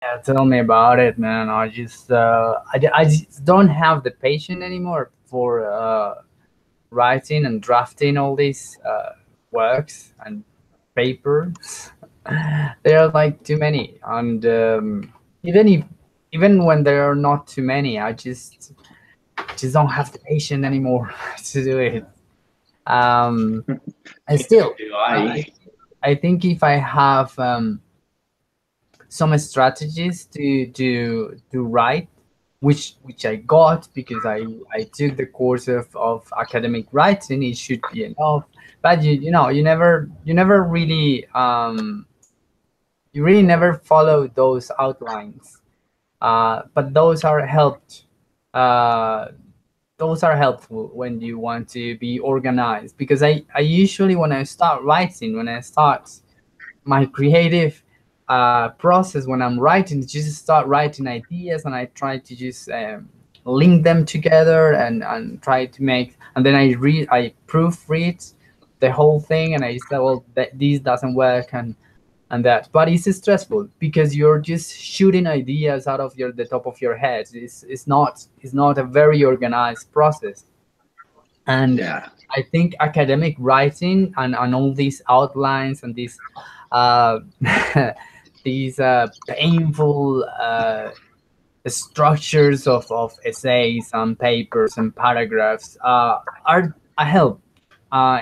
Yeah, tell me about it, man. I just don't have the patience anymore for writing and drafting all these works and papers. There are like too many, and even if even when there are not too many, I just don't have the patience anymore to do it. Um, and still, I, Why? I think if I have some strategies to write, which I got because I took the course of academic writing. It should be enough, but you never really you really never follow those outlines. But uh, those are helpful when you want to be organized, because I usually, when I start writing, when I start my creative process, when I'm writing, just start writing ideas, and I try to just link them together, and try to make, and then I proofread the whole thing, and I say, well, this doesn't work, and that. But it's stressful because you're just shooting ideas out of the top of your head. It's not a very organized process. And Yeah. I think academic writing and all these outlines and these uh, these painful structures of essays and papers and paragraphs are a help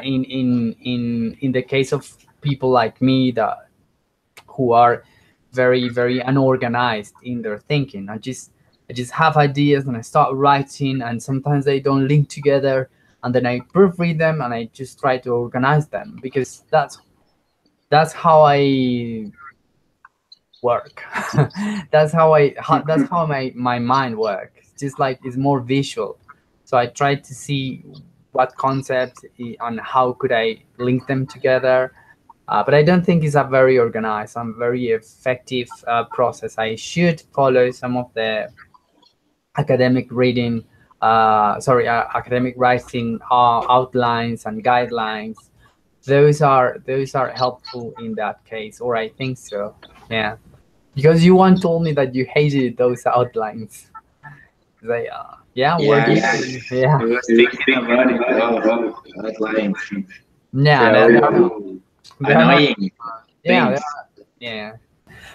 in the case of people like me, that who are very very unorganized in their thinking. I just have ideas and I start writing, and sometimes they don't link together, and then I proofread them and I just try to organize them, because that's how I work. That's how my mind works. Just like it's more visual. So I try to see what concepts and how could I link them together. But I don't think it's a very organized and very effective process. I should follow some of the academic reading, academic writing outlines and guidelines. Those are helpful in that case, or I think so. Yeah, because you once told me that you hated those outlines. They, yeah, were Yeah, you? yeah. Yeah, I was thinking about it, bro. Outlines. yeah, So they're not. annoying Yeah, things. yeah.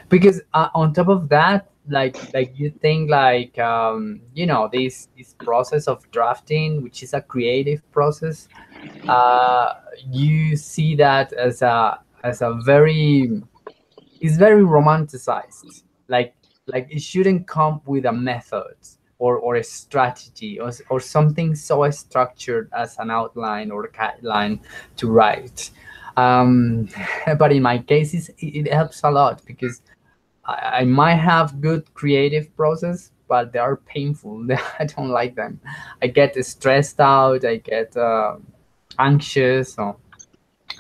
Because on top of that, like you think, like this process of drafting, which is a creative process, uh you see that as a very, it's very romanticized. Like it shouldn't come with a method or a strategy, or something so structured as an outline or a guideline to write. um but in my case, it helps a lot, because I might have good creative process, but they are painful. I don't like them. I get stressed out. I get anxious,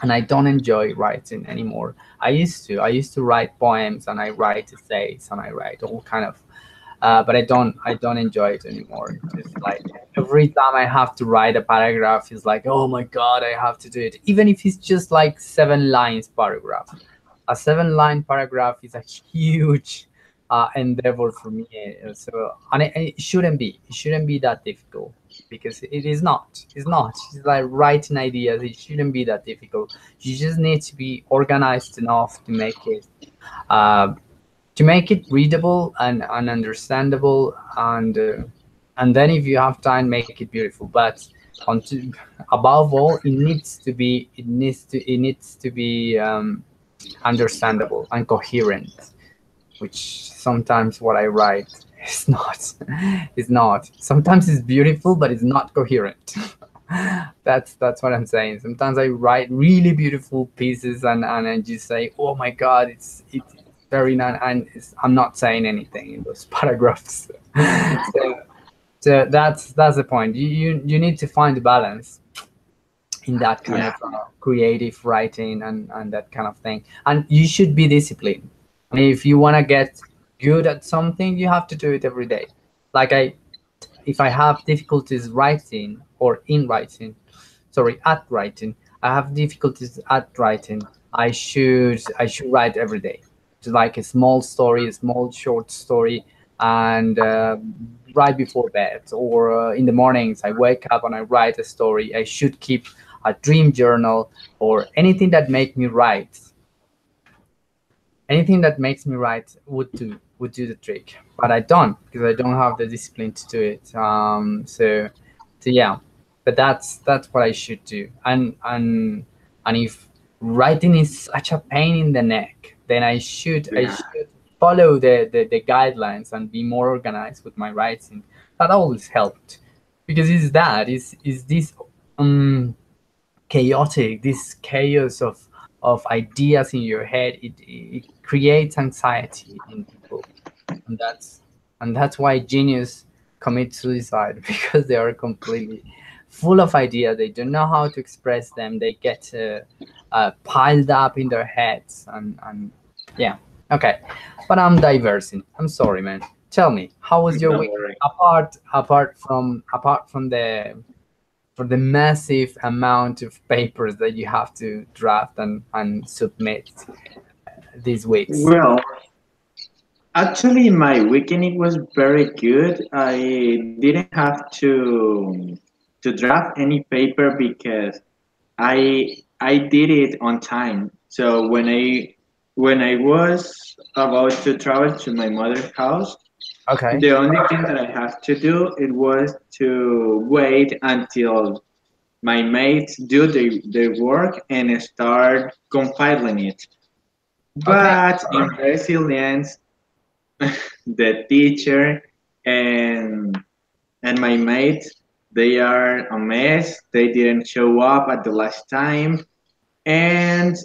and I don't enjoy writing anymore. I used to write poems, and I write essays, and I write all kind of. But I don't enjoy it anymore. Just like every time I have to write a paragraph, it's like, oh my god, I have to do it, even if it's just like 7 lines paragraph. A 7 line paragraph is a huge endeavor for me. So, and it shouldn't be that difficult, because it is not. It's like writing ideas. It shouldn't be that difficult. You just need to be organized enough uh, to make it readable and understandable, and then if you have time, make it beautiful. But above all, it needs to be understandable and coherent, which sometimes what I write is not. Is not. Sometimes it's beautiful, but it's not coherent. That's what I'm saying. Sometimes I write really beautiful pieces, and I just say, "Oh my God, it's very nice," and I'm not saying anything in those paragraphs. So that's the point. You need to find the balance in that kind Yeah. of creative writing and that kind of thing. And you should be disciplined. And if you want to get good at something, you have to do it every day. Like if I have difficulties writing or in writing, sorry, at writing, I have difficulties at writing. I should write every day. just like a small story, a small short story, and right before bed or in the mornings, I wake up and I write a story. I should keep a dream journal or anything that make me write. Anything that makes me write would do the trick, but I don't because I don't have the discipline to do it. So yeah, but that's what I should do. And if writing is such a pain in the neck, then I should follow the guidelines and be more organized with my writing. That always helped because it's that is this um chaotic, this chaos of ideas in your head. It creates anxiety in people, and that's why genius commit suicide because they are completely full of ideas. They don't know how to express them. They get piled up in their heads, and yeah. Okay, but I'm diversing. I'm sorry, man. Tell me, how was your Don't week worry. apart from the massive amount of papers that you have to draft and submit these weeks? Well, actually, my weekend it was very good. I didn't have to draft any paper because I did it on time. So when I was about to travel to my mother's house, Okay. the only thing that I have to do it was to wait until my mates do their work and start compiling it. Okay. But in resilience, the teacher and and my mates, they are a mess. They didn't show up at the last time, and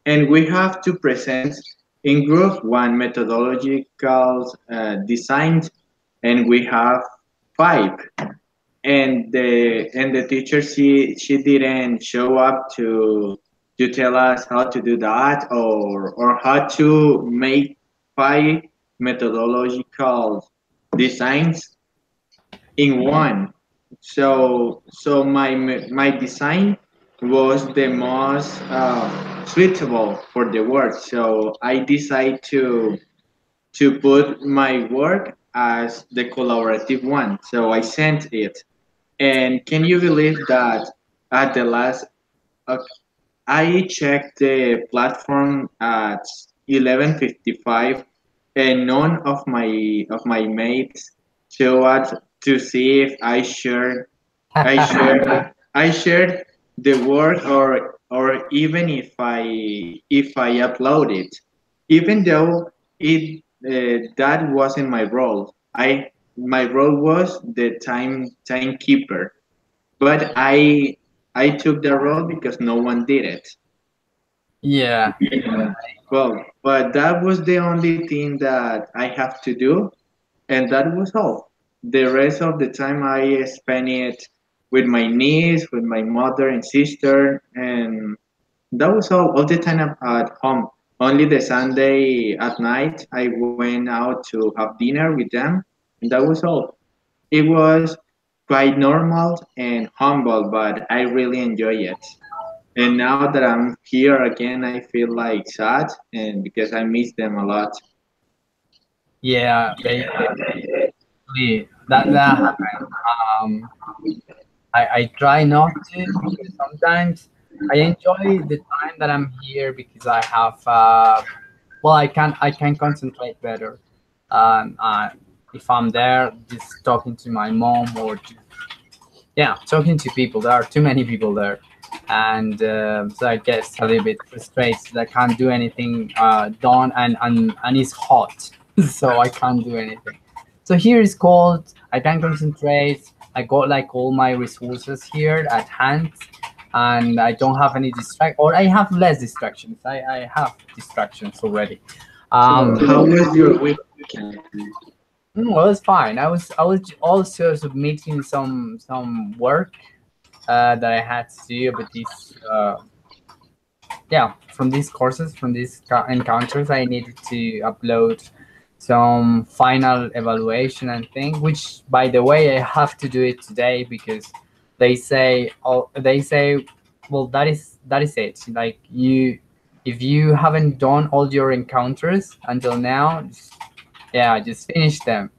and we have to present in group one methodological design, and we have five. And the teacher, she didn't show up to tell us how to do that, or how to make five methodological designs in one. So my design was the most suitable for the work. So I decided to put my work as the collaborative one. So I sent it. And can you believe that at the last, uh, I checked the platform at 11:55, and none of my mates showed up to see if I shared I shared the work, or even if I upload it, even though it that wasn't my role. My role was the timekeeper, but I took the role because no one did it. Yeah. Well, but that was the only thing that I have to do, and that was all. The rest of the time I spent it with my niece, with my mother and sister, and that was all the time at home. Only the Sunday at night I went out to have dinner with them, and that was all. It was quite normal and humble, but I really enjoy it. And now that I'm here again, I feel like sad, and because I miss them a lot. Yeah, basically that happens. I try not to because sometimes I enjoy the time that I'm here because I have well, I can concentrate better. Um, uh, if I'm there just talking to my mom or just, yeah, talking to people. There are too many people there, and so I get a little bit frustrated. I can't do anything done, and it's hot, so I can't do anything. So here is cold. I can concentrate. I got like all my resources here at hand, and I don't have any distract, or I have less distractions. I have distractions already. So, Um, how was your weekend? well, it's fine. I was also submitting some work that I had to do about these yeah, from these courses, from these encounters. I needed to upload some final evaluation and thing, which by the way I have to do it today because they say well that is it. Like If you haven't done all your encounters until now, yeah, just finish them.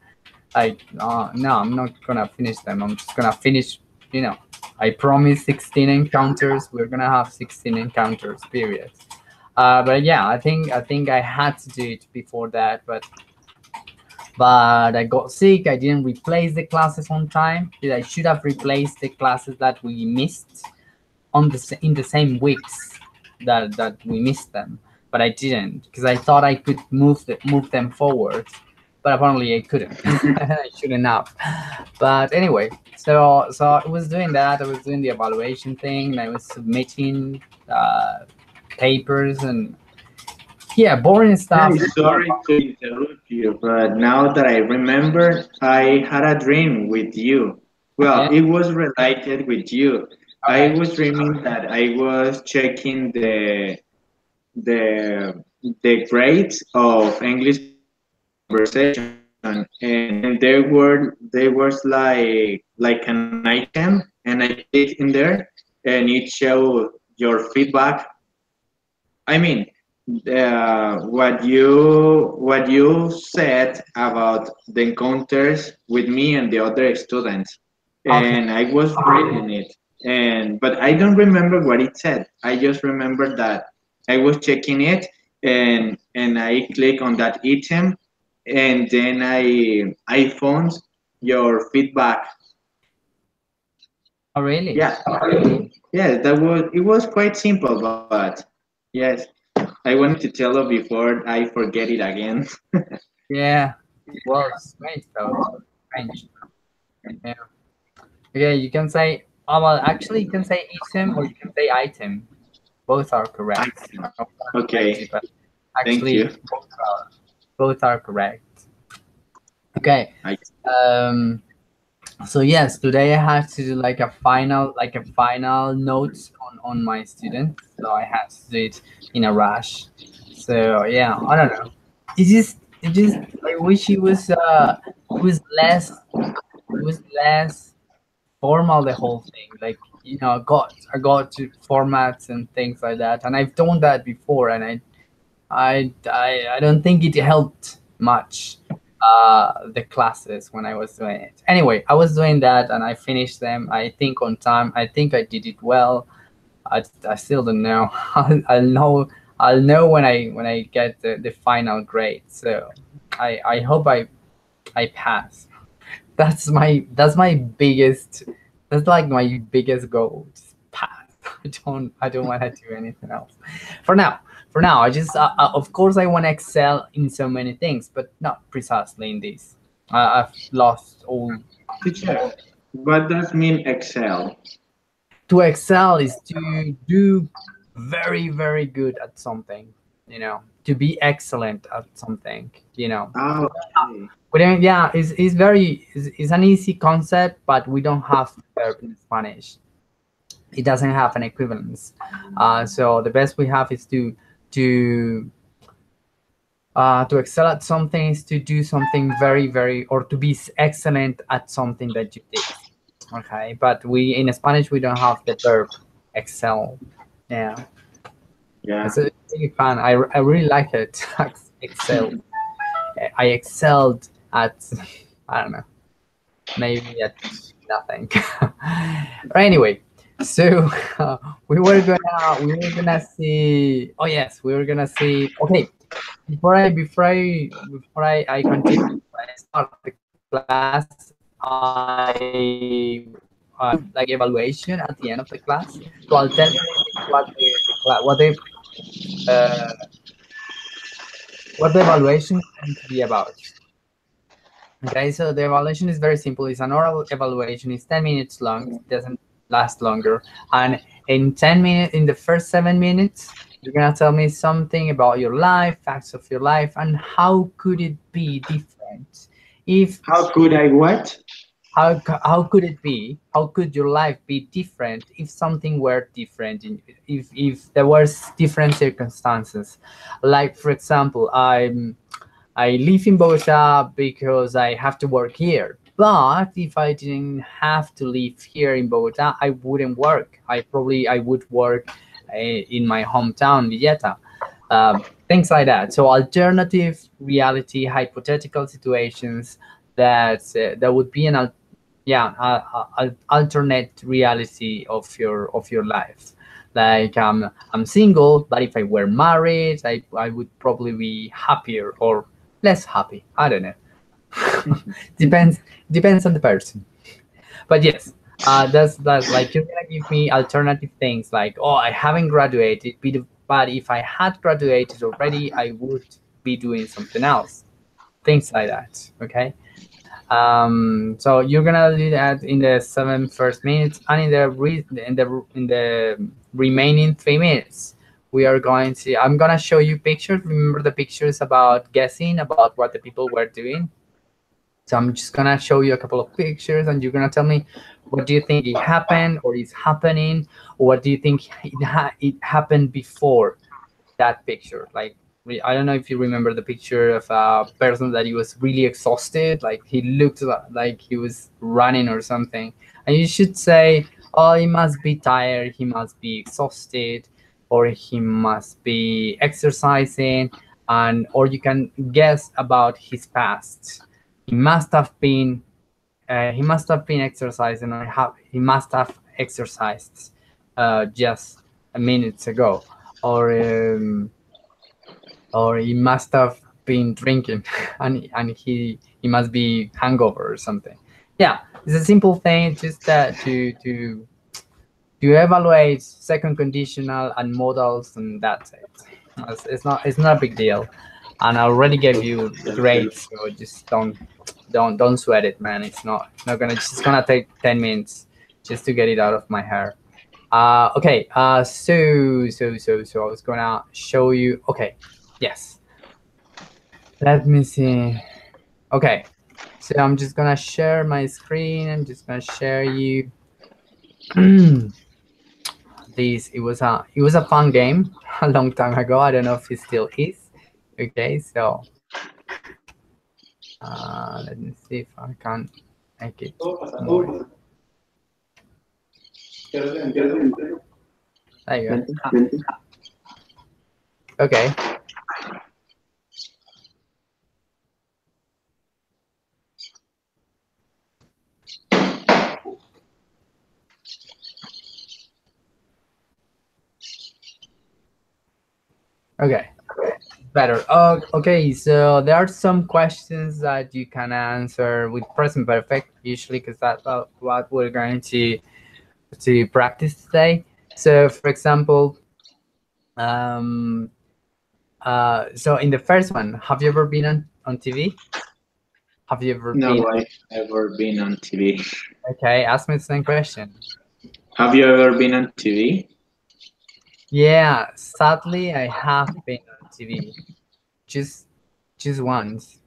Like, no, I'm not gonna finish them. I'm just gonna finish, you know, I promise 16 encounters. We're gonna have 16 encounters, period. But yeah, I think I had to do it before that, but I got sick. I didn't replace the classes on time. I should have replaced the classes that we missed on in the same weeks that we missed them, but I didn't because I thought I could move them forward, but apparently I couldn't. I shouldn't have. But anyway, so I was doing that. I was doing the evaluation thing, and I was submitting uh, papers and yeah, boring stuff. Hey, sorry to interrupt you, but now that I remember, I had a dream with you. Well, Yeah. it was related with you. I Okay. was dreaming that I was checking the the grades of English conversation, and there was like an item, and I clicked in there, and it showed your feedback. I mean, what you said about the encounters with me and the other students, Okay. and I was reading it, and but I don't remember what it said. I just remember that I was checking it, and I click on that item, and then I found your feedback. Oh, really? Yeah, yeah, it was quite simple, but yes, I wanted to tell you before I forget it again. Yeah. Well, strange though. Strange. Yeah. Okay, you can say, oh, well, actually, you can say item or you can say item. Both are I correct. I don't want to Okay, correct you, but thank you. actually, both are correct. Okay. I Um. So yes, today I had to do like a final notes on my students. So I had to do it in a rush. So yeah, I don't know. It just I wish it was less formal, the whole thing. Like, I got to formats and things like that, and I've done that before, and I don't think it helped much the classes when I was doing it. Anyway, I was doing that and I finished them. I think on time. I think I did it well. I still don't know. I'll know when I get the final grade. So I hope I pass. That's my biggest. That's like my biggest goal. Just pass. I don't want to do anything else. For now, I just of course I want to excel in so many things, but not precisely in this. I've lost all. teacher. What does mean Excel? To excel is to do very very good at something. To be excellent at something. Oh, okay. We don't, yeah, it's an easy concept, but we don't have the verb in Spanish. It doesn't have an equivalence. So the best we have is to to excel at something is to do something very very, or to be excellent at something that you did. Okay, but we in Spanish we don't have the verb excel. Yeah, Yeah. it's a really fun. I really like it. Excel. I excelled at I don't know, maybe at nothing. Anyway, so we were gonna see. Oh yes, we were gonna see. Okay, before I continue, before I start the class, I like evaluation at the end of the class. So I'll tell you a little bit uh, what the evaluation is going to be about. Okay, so the evaluation is very simple. It's an oral evaluation. It's 10 minutes long. It doesn't last longer. And in 10 minutes, in the first 7 minutes, you're gonna tell me something about your life, facts of your life, and how could it be different? If How could I what? how could it be? How could your life be different if something were different? If there was different circumstances, like for example, I live in Bogota because I have to work here. But if I didn't have to live here in Bogota, I wouldn't work. I would work in my hometown, Villeta. things like that. So alternative reality, hypothetical situations that would be an alternate reality of your life. Like I'm single, but if I were married, I would probably be happier or less happy. I don't know. depends depends on the person. But yes, that's like you're gonna give me alternative things like, oh, I haven't graduated, but if I had graduated already, I would be doing something else. Things like that. Okay. So you're gonna do that in the seven first minutes, and in the remaining 3 minutes, we are going to. I'm gonna show you pictures. Remember the pictures about guessing about what the people were doing. So I'm just gonna show you a couple of pictures, and you're gonna tell me what do you think it happened or is happening, or what do you think it happened before that picture. Like I don't know if you remember the picture of a person that he was really exhausted, like he looked like he was running or something, and you should say, oh, he must be tired, he must be exhausted, or he must be exercising, and or you can guess about his past. He must have been he must have been exercising, or he must have exercised just a minutes ago, or he must have been drinking and he must be hangover or something. Yeah, it's a simple thing, just to evaluate second conditional and modals, and that's it. It's not a big deal, and I already gave you grades, so just don't sweat it, man. It's not gonna just gonna take 10 minutes just to get it out of my hair. Okay. So I was gonna show you. Okay. Yes. Let me see. Okay. So I'm just gonna share my screen. I'm just gonna share you this. It was a fun game a long time ago. I don't know if it still is. Okay. So let me see if I can make it more. There you go. Okay. Okay. Better. Okay, so there are some questions that you can answer with present perfect, usually, because that's what we're going to practice today. So, for example, um, so in the first one, have you ever been on TV? Have you ever No, been? I've never been on TV. Okay, ask me the same question. Have you ever been on TV? Yeah, sadly, I have been on TV, just just once.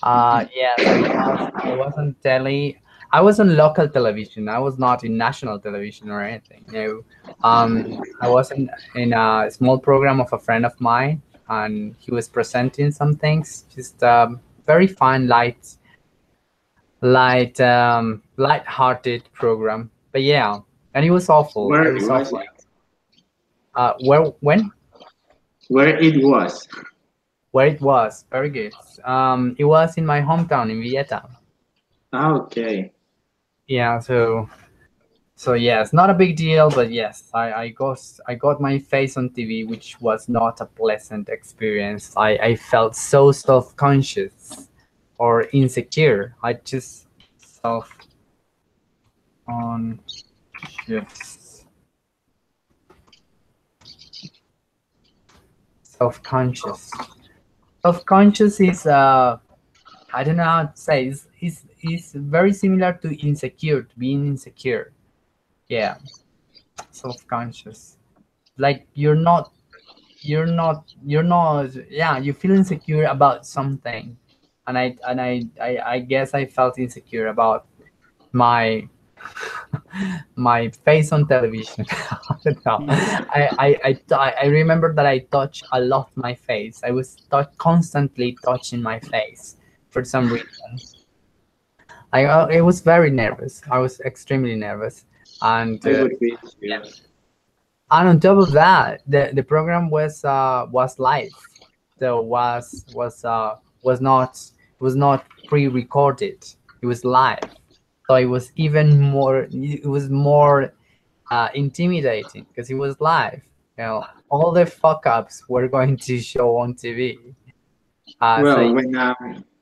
Yes, I was on telly. I was on local television. I was not in national television or anything. No, I was in a small program of a friend of mine, and he was presenting some things. Just very fun, light-hearted program. But yeah, and it was awful. It Where was was awful. it? When? Where it was? Where it was? Very good. It was in my hometown in Villeta. Ah, okay. Yeah, so yes, not a big deal, but yes, I got my face on TV, which was not a pleasant experience. I felt so self-conscious or insecure. I just self-conscious, self-conscious. Self-conscious is I don't know how to say. Is very similar to insecure, to being insecure. Yeah, self-conscious. Like you're not yeah, you feel insecure about something, and I guess I felt insecure about my my face on television. I don't know. I remember that I touched a lot my face. I was constantly touching my face for some reason. I was very nervous. I was extremely nervous, and I would be yeah, too. And on top of that, the program was live, so was not pre-recorded. It was live, so it was even more. It was more intimidating because it was live. You know, all the fuck ups were going to show on TV. So Well,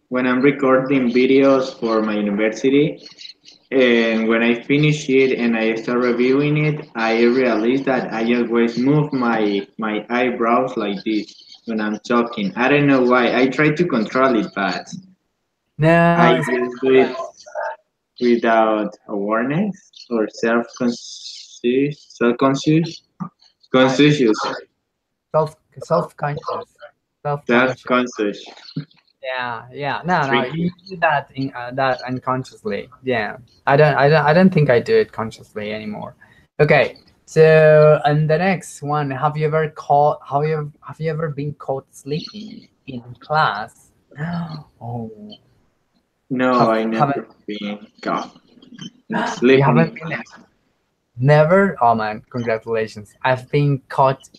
when I'm recording videos for my university, and when I finish it and I start reviewing it, I realize that I always move my eyebrows like this when I'm talking. I don't know why. I try to control it, but no, I it's just do it without awareness or self-conscious, conscious, self conscious, self conscious. self-conscious. Yeah, yeah. No, no, you Tricky. do that in that unconsciously. Yeah, I don't think I do it consciously anymore. Okay, so and the next one, have you ever been caught sleeping in class? Oh, No, I haven't never been caught you sleeping haven't in been class. never? Oh man, congratulations! I've been caught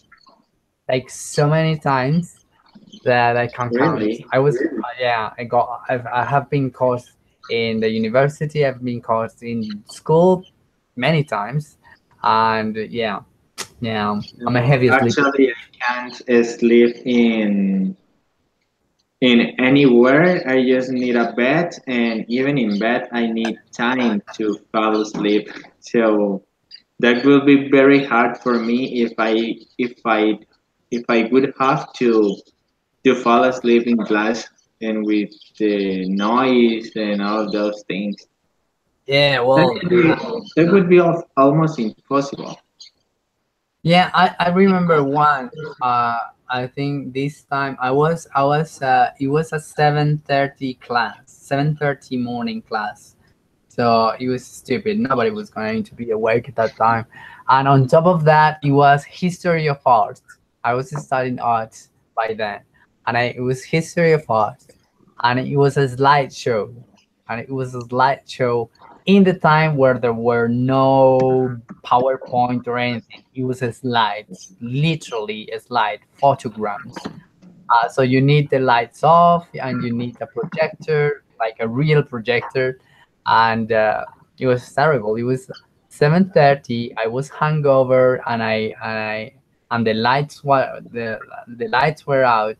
like so many times that I can count. Really? I was, yeah, I have been caught in the university. I've been caught in school many times, and yeah, yeah, I'm a No, heavy sleeper. actually, I can't sleep in anywhere. I just need a bed, and even in bed, I need time to fall asleep. So that will be very hard for me if I would have to fall asleep in class and with the noise and all those things. Yeah, That well, would be, that would be almost impossible. yeah, I remember once. I think this time it was a 7:30 class, 7:30 morning class. So it was stupid. Nobody was going to be awake at that time. And on top of that, it was history of art. I was studying art by then. And it was history of art. And it was a slideshow. And it was a slideshow in the time where there were no PowerPoint or anything. It was a slides, literally a slide, photograms. So you need the lights off and you need a projector, like a real projector. And it was terrible. It was 7:30. I was hungover and the lights were out.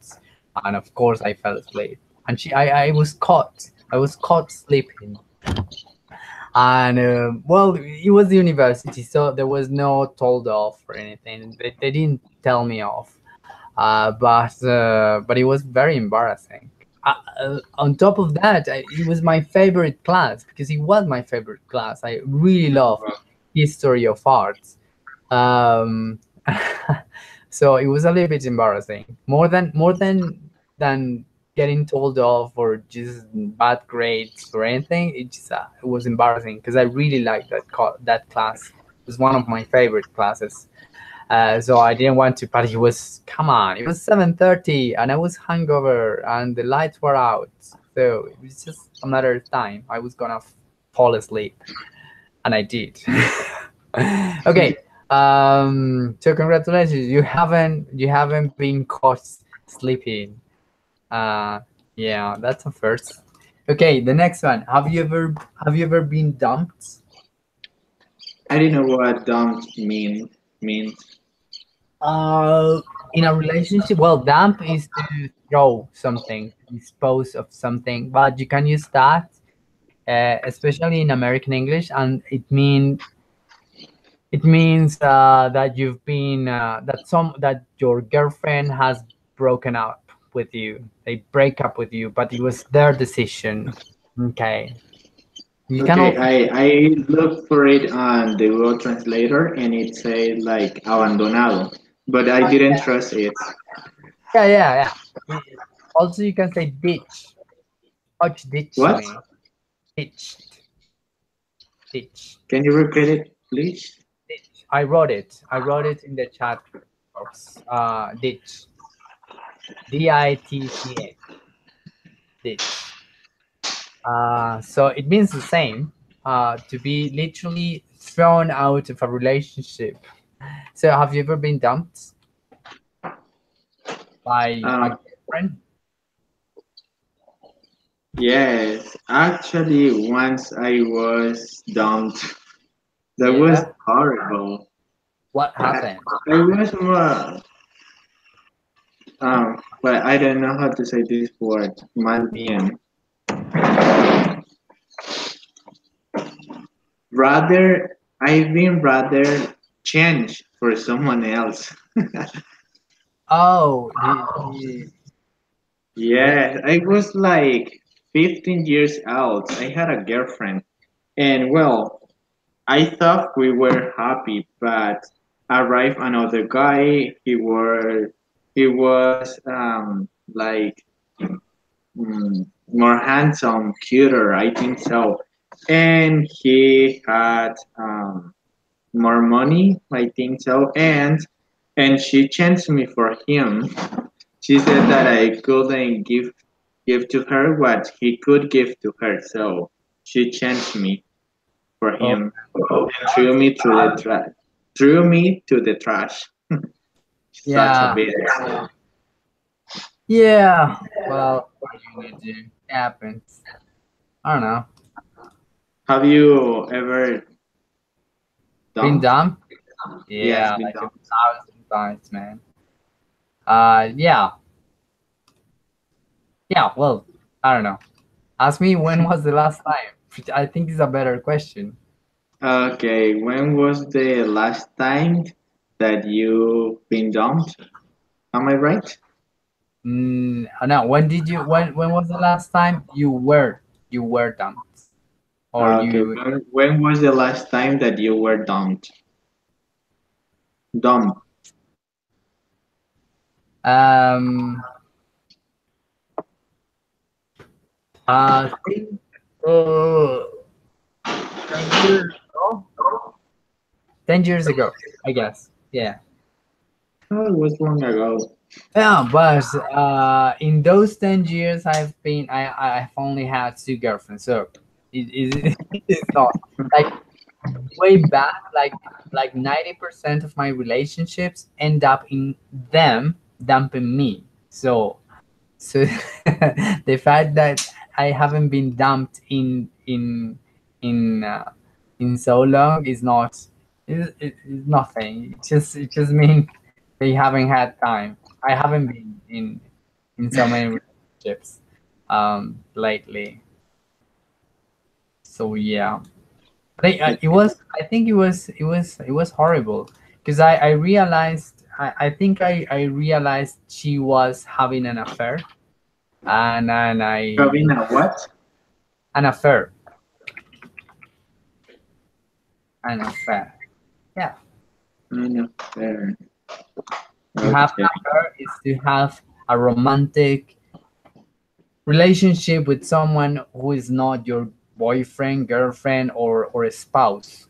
And of course I fell asleep. And I was caught. I was caught sleeping. And well, it was the university, so there was no told off or anything. They didn't tell me off, but it was very embarrassing. On top of that, it was my favorite class because it was my favorite class. I really loved history of arts. Um, so it was a little bit embarrassing, more than getting told off or just bad grades or anything. It was embarrassing because I really liked that class. It was one of my favorite classes. So I didn't want to, but it was, come on, it was 7:30 and I was hungover and the lights were out. So it was just a matter of time. I was gonna fall asleep, and I did. Okay. So congratulations. You haven't been caught sleeping. Uh, yeah, that's a first. Okay, the next one. Have you ever been dumped? I didn't know what dump means. Uh, in a relationship, well, dump is to throw something, dispose of something, but you can use that, especially in American English, and it means that that your girlfriend has broken up with you. They break up with you, but it was their decision. Okay, you can Okay, also, I looked for it on the Google Translator and it said like abandonado, but I didn't trust it. yeah, yeah, yeah. Also, you can say ditch. Touch ditch What? me. Ditched. Ditch. Can you repeat it, please? Ditch. I wrote it. I wrote it in the chat box. Ditch. Ditch. Ditch. So it means the same. To be literally thrown out of a relationship. So have you ever been dumped by a Um, girlfriend? yes, actually, once I was dumped. That was Yeah. horrible. What I, happened? I was more, but I don't know how to say this word. Más bien. Rather, I've been rather changed for someone else. Oh, okay. Yeah, I was like 15 years old. I had a girlfriend. And well, I thought we were happy, but arrived another guy. He was like more handsome, cuter, I think so. And he had more money, I think so. And she changed me for him. She said that I couldn't give to her what he could give to her, so she changed me for Oh, him and that's threw me to the trash. Such a yeah. bitch. Yeah. Well, what are you gonna do? It happens. I don't know. Have you ever Been dumped? dumped? Yes, Yeah, been like a dumped. thousand times, man. Yeah, yeah. Well, I don't know. Ask me when was the last time. I think is a better question. Okay, when was the last time that you been dumped? Am I right? No. When did you? When was the last time you were dumped or Okay, you? when was the last time that you were dumped? Dumped. Um. I think. Uh, 10 years ago. 10 years ago, I guess. Yeah. Oh, it was long ago. Yeah, but in those 10 years, I've only had two girlfriends, so it's not like way back. Like 90% of my relationships end up in them dumping me. So the fact that I haven't been dumped in in so long is not is nothing. It just means they haven't had time. I haven't been in so many relationships lately. So yeah, it Okay. was. I think it was horrible because I realized. I think I realized she was having an affair, and I Having a what? an affair, an affair. Yeah, No, fair. to have Okay. an affair is to have a romantic relationship with someone who is not your boyfriend, girlfriend, or a spouse.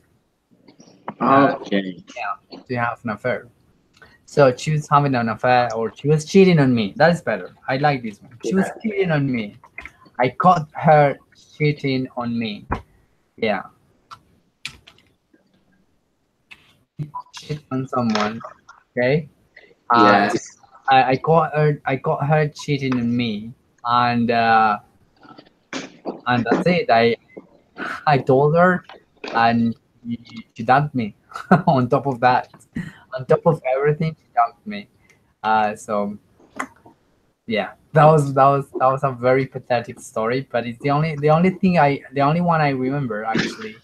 Uh, Okay. yeah, to have an affair. So she was having an affair, or she was cheating on me. That is better. I like this one. She was cheating on me. I caught her cheating on me. Yeah, cheat on someone. Okay. Uh, Yes. I caught her cheating on me, and and that's it. I told her, and she dumped me. On top of that, on top of everything, she dumped me. So yeah, that was a very pathetic story, but it's the only one I remember actually,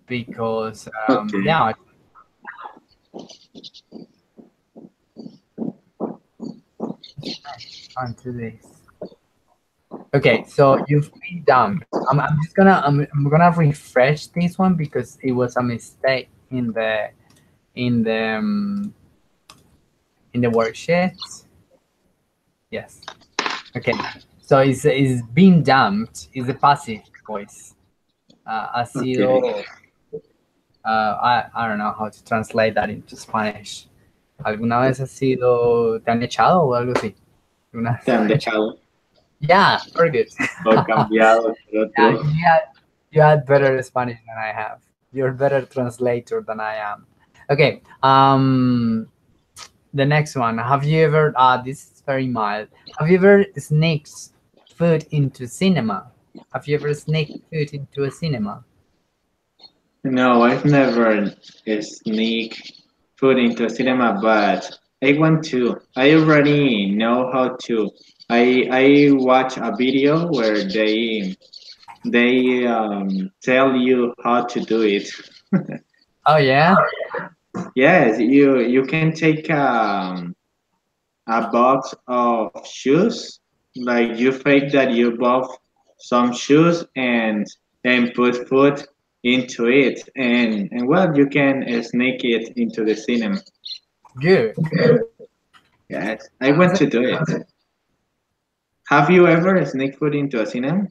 because Okay. yeah, onto this. Okay, so you've been dumped. I'm gonna refresh this one because it was a mistake in the worksheet. Yes. Okay. So is being dumped is the passive voice. Ha Okay. sido. I don't know how to translate that into Spanish. ¿Alguna vez has sido te han echado o algo así? ¿Alguna vez Te te han han echado? dejado Yeah, very good. o cambiado por Yeah, otro. you had better Spanish than I have. You're a better translator than I am. Okay. The next one. Have you ever? This is very mild. Have you ever sneaked food into cinema? Have you ever sneaked food into a cinema? No, I've never sneak food into a cinema, but I want to. I already know how to. I watch a video where they tell you how to do it. Oh yeah. Yes, you can take a box of shoes, like you fake that you bought some shoes and put food into it, and well, you can sneak it into the cinema. Good. Yes, I want to do it. Have you ever sneak food into a cinema?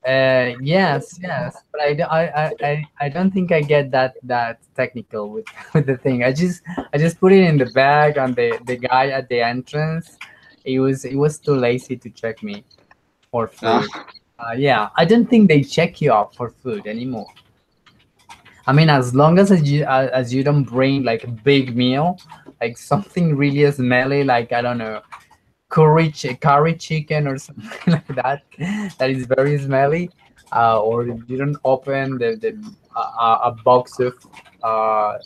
Yes, yes, but I don't think I get that technical with with the thing. I just put it in the bag, and the guy at the entrance, he was too lazy to check me for Ah, food. Yeah, I don't think they check you up for food anymore. I mean, as long as you don't bring like a big meal, like something really smelly, like I don't know, curry chicken or something like that, that is very smelly, or you don't open the a box of uh,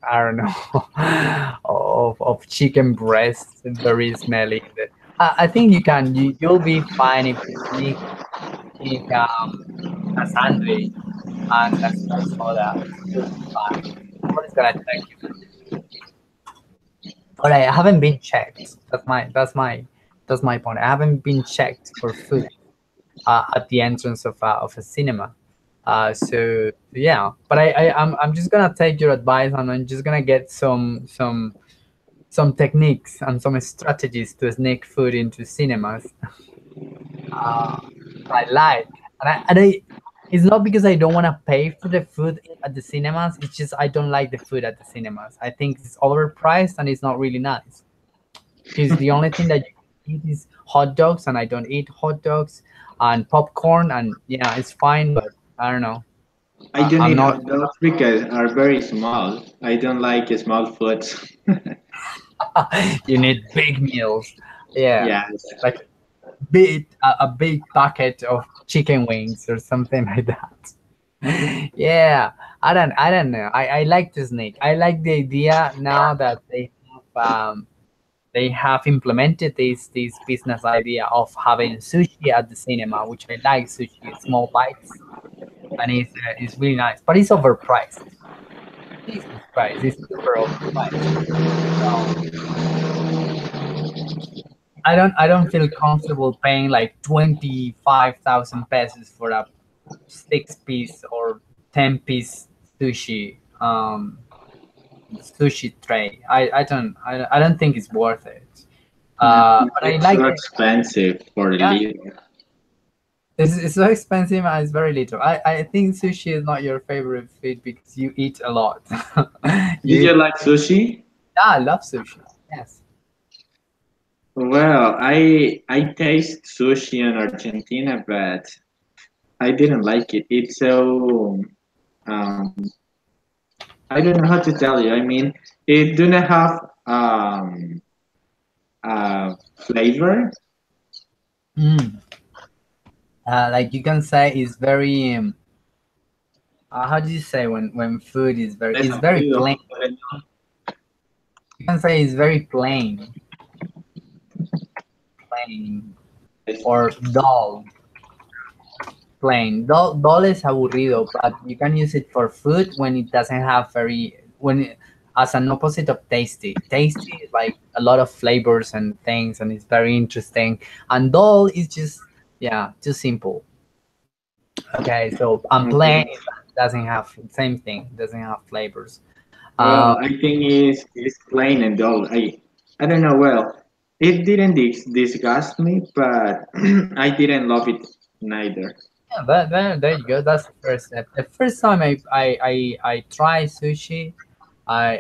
I don't know of chicken breasts, very smelly. I think you'll be fine if you sneak a sandwich and a small soda. You'll be fine. Nobody's gonna check you for food. But I haven't been checked. That's my point. I haven't been checked for food at the entrance of a cinema. So yeah, but I'm just gonna take your advice, and I'm just gonna get some techniques and some strategies to sneak food into cinemas. Uh, I like, and I it's not because I don't want to pay for the food at the cinemas. It's just I don't like the food at the cinemas. I think it's overpriced and it's not really nice. Because the only thing that you can eat is hot dogs, and I don't eat hot dogs, and popcorn, and yeah, it's fine, but I don't know. I don't I'm eat not. hot dogs because are very small. I don't like small foods. You need big meals, yeah, Yes. like a big packet of chicken wings or something like that. Yeah, I don't know. I like the snake. I like the idea now that they have implemented this business idea of having sushi at the cinema, which I like sushi, small bites, and it's really nice, but it's overpriced. Jesus Christ, it's super overpriced. So I don't feel comfortable paying like 25,000 pesos for a 6 piece or 10 piece sushi sushi tray. I don't think it's worth it. No, But I it's like so it. expensive for a Yeah, little. it's so expensive and it's very little. I think sushi is not your favorite food because you eat a lot. You Did you eat, like sushi? yeah, I love sushi. Yes. Well, I taste sushi in Argentina, but I didn't like it. It's so um, I don't know how to tell you. I mean, it do not have flavor. Mm. Like you can say, it's very. How do you say when food is very plain? You can say it's very plain or dull. Plain. Dull is aburrido, but you can use it for food when it doesn't have as an opposite of tasty. Tasty is like a lot of flavors and things, and it's very interesting. And dull is just, yeah, too simple. Okay, so and plain Okay. doesn't have same thing. Doesn't have flavors. Uh, Well, I think it's plain and dull. I don't know. Well, it didn't disgust me, but I didn't love it neither. Yeah, there you go. That's the first step. The first time I tried sushi,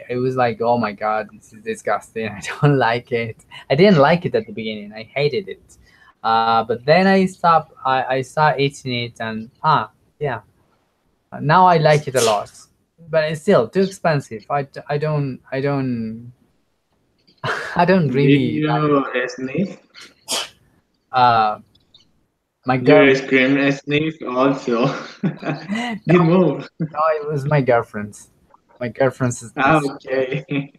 it was like, oh my god, this is disgusting. I don't like it. I didn't like it at the beginning. I hated it. But then I started eating it, and yeah, now I like it a lot. but it's still too expensive. I don't I don't Did really like you sniff? uh my girl. Your scream sniff also. No, It moved. no, it was my girlfriend's. My girlfriend's Ah, is okay.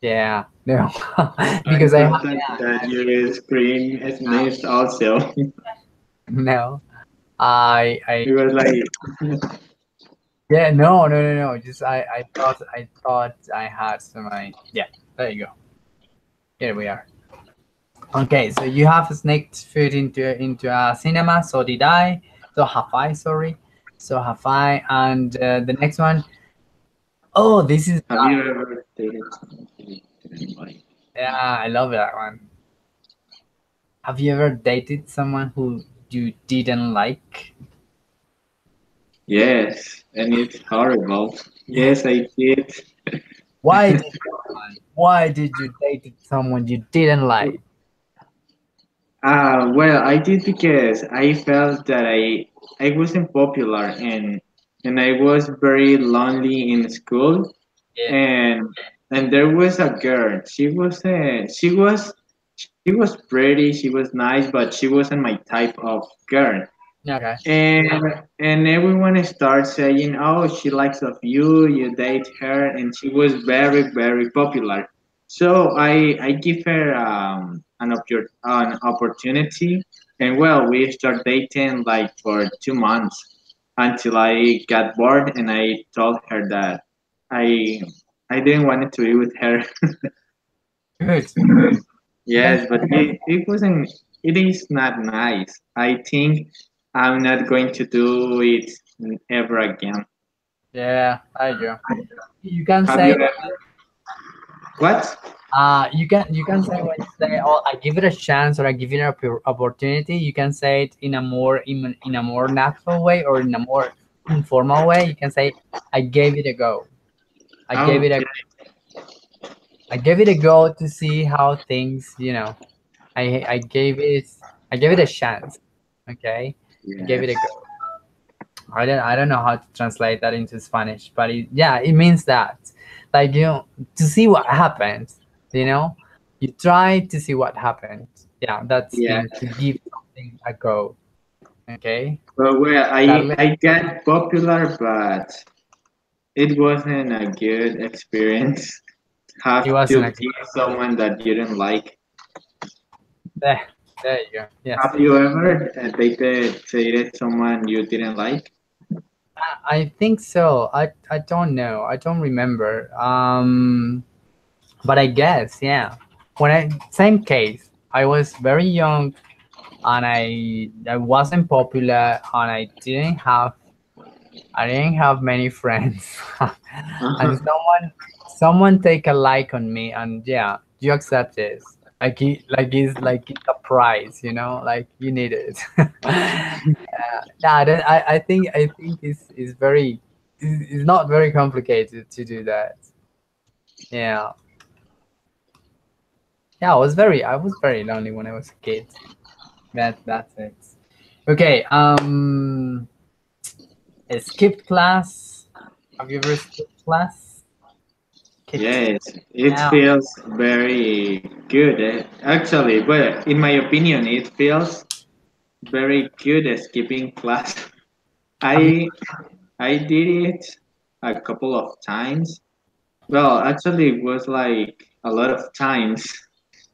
yeah, no. I Because I have thought that your scream sniffs also. no. I It was like, yeah, no, no, no, no. Just I thought I had some yeah, there you go. Here we are. Okay, so you have sneaked food into a cinema, so did I. So have I, sorry. So have I. And the next one, oh, this is have you ever dated someone who didn't like? yeah, I love that one. Have you ever dated someone who you didn't like? Yes, and it's horrible. Yes, I did. Why did why did you date someone you didn't like? Well, I did because I felt that I wasn't popular and I was very lonely in school Yeah. and there was a girl. She was pretty. She was nice, but she wasn't my type of girl. Okay. And everyone starts saying, "Oh, she likes of you. You date her," and she was very very popular. So I give her an opportunity, and well, we start dating like for 2 months until I got bored, and I told her that I I didn't want to be with her. Good. That's Yes, but it wasn't. It is not nice. I think I'm not going to do it ever again. yeah, there you go. You can Have you say ever? What? you can say when you say, "Oh, I give it a chance" or "I give it an opportunity." You can say it in a more natural way or in a more informal way. You can say, "I gave it a go. I gave it a Okay. I gave it a go to see how things, I gave it a chance." Okay, I gave it a Yes. go. I don't know how to translate that into Spanish, but yeah, it means that, like, to see what happens. You know, you try to see what happens. Yeah, that's Yeah. mean to give something a go. Okay, But well, I darle. I got popular, but it wasn't a good experience. It Have wasn't to a be someone that you didn't like. there. There you go. Yes, Have you ever dated someone you didn't like? I think so. I don't know. I don't remember. But I guess yeah. When I same case, I was very young and I wasn't popular and I didn't have many friends. And someone take a like on me and yeah, you accept this. Like it's a prize, like you need it. Yeah, I think it's not very complicated to do that. Yeah. Yeah, I was very lonely when I was a kid. That's it. Okay, skip class. Have you ever skipped class? Skipped Yes, it now. feels very good. Actually, well, in my opinion, it feels very good at skipping class. Have you I I did it a couple of times. Well, actually, it was like a lot of times.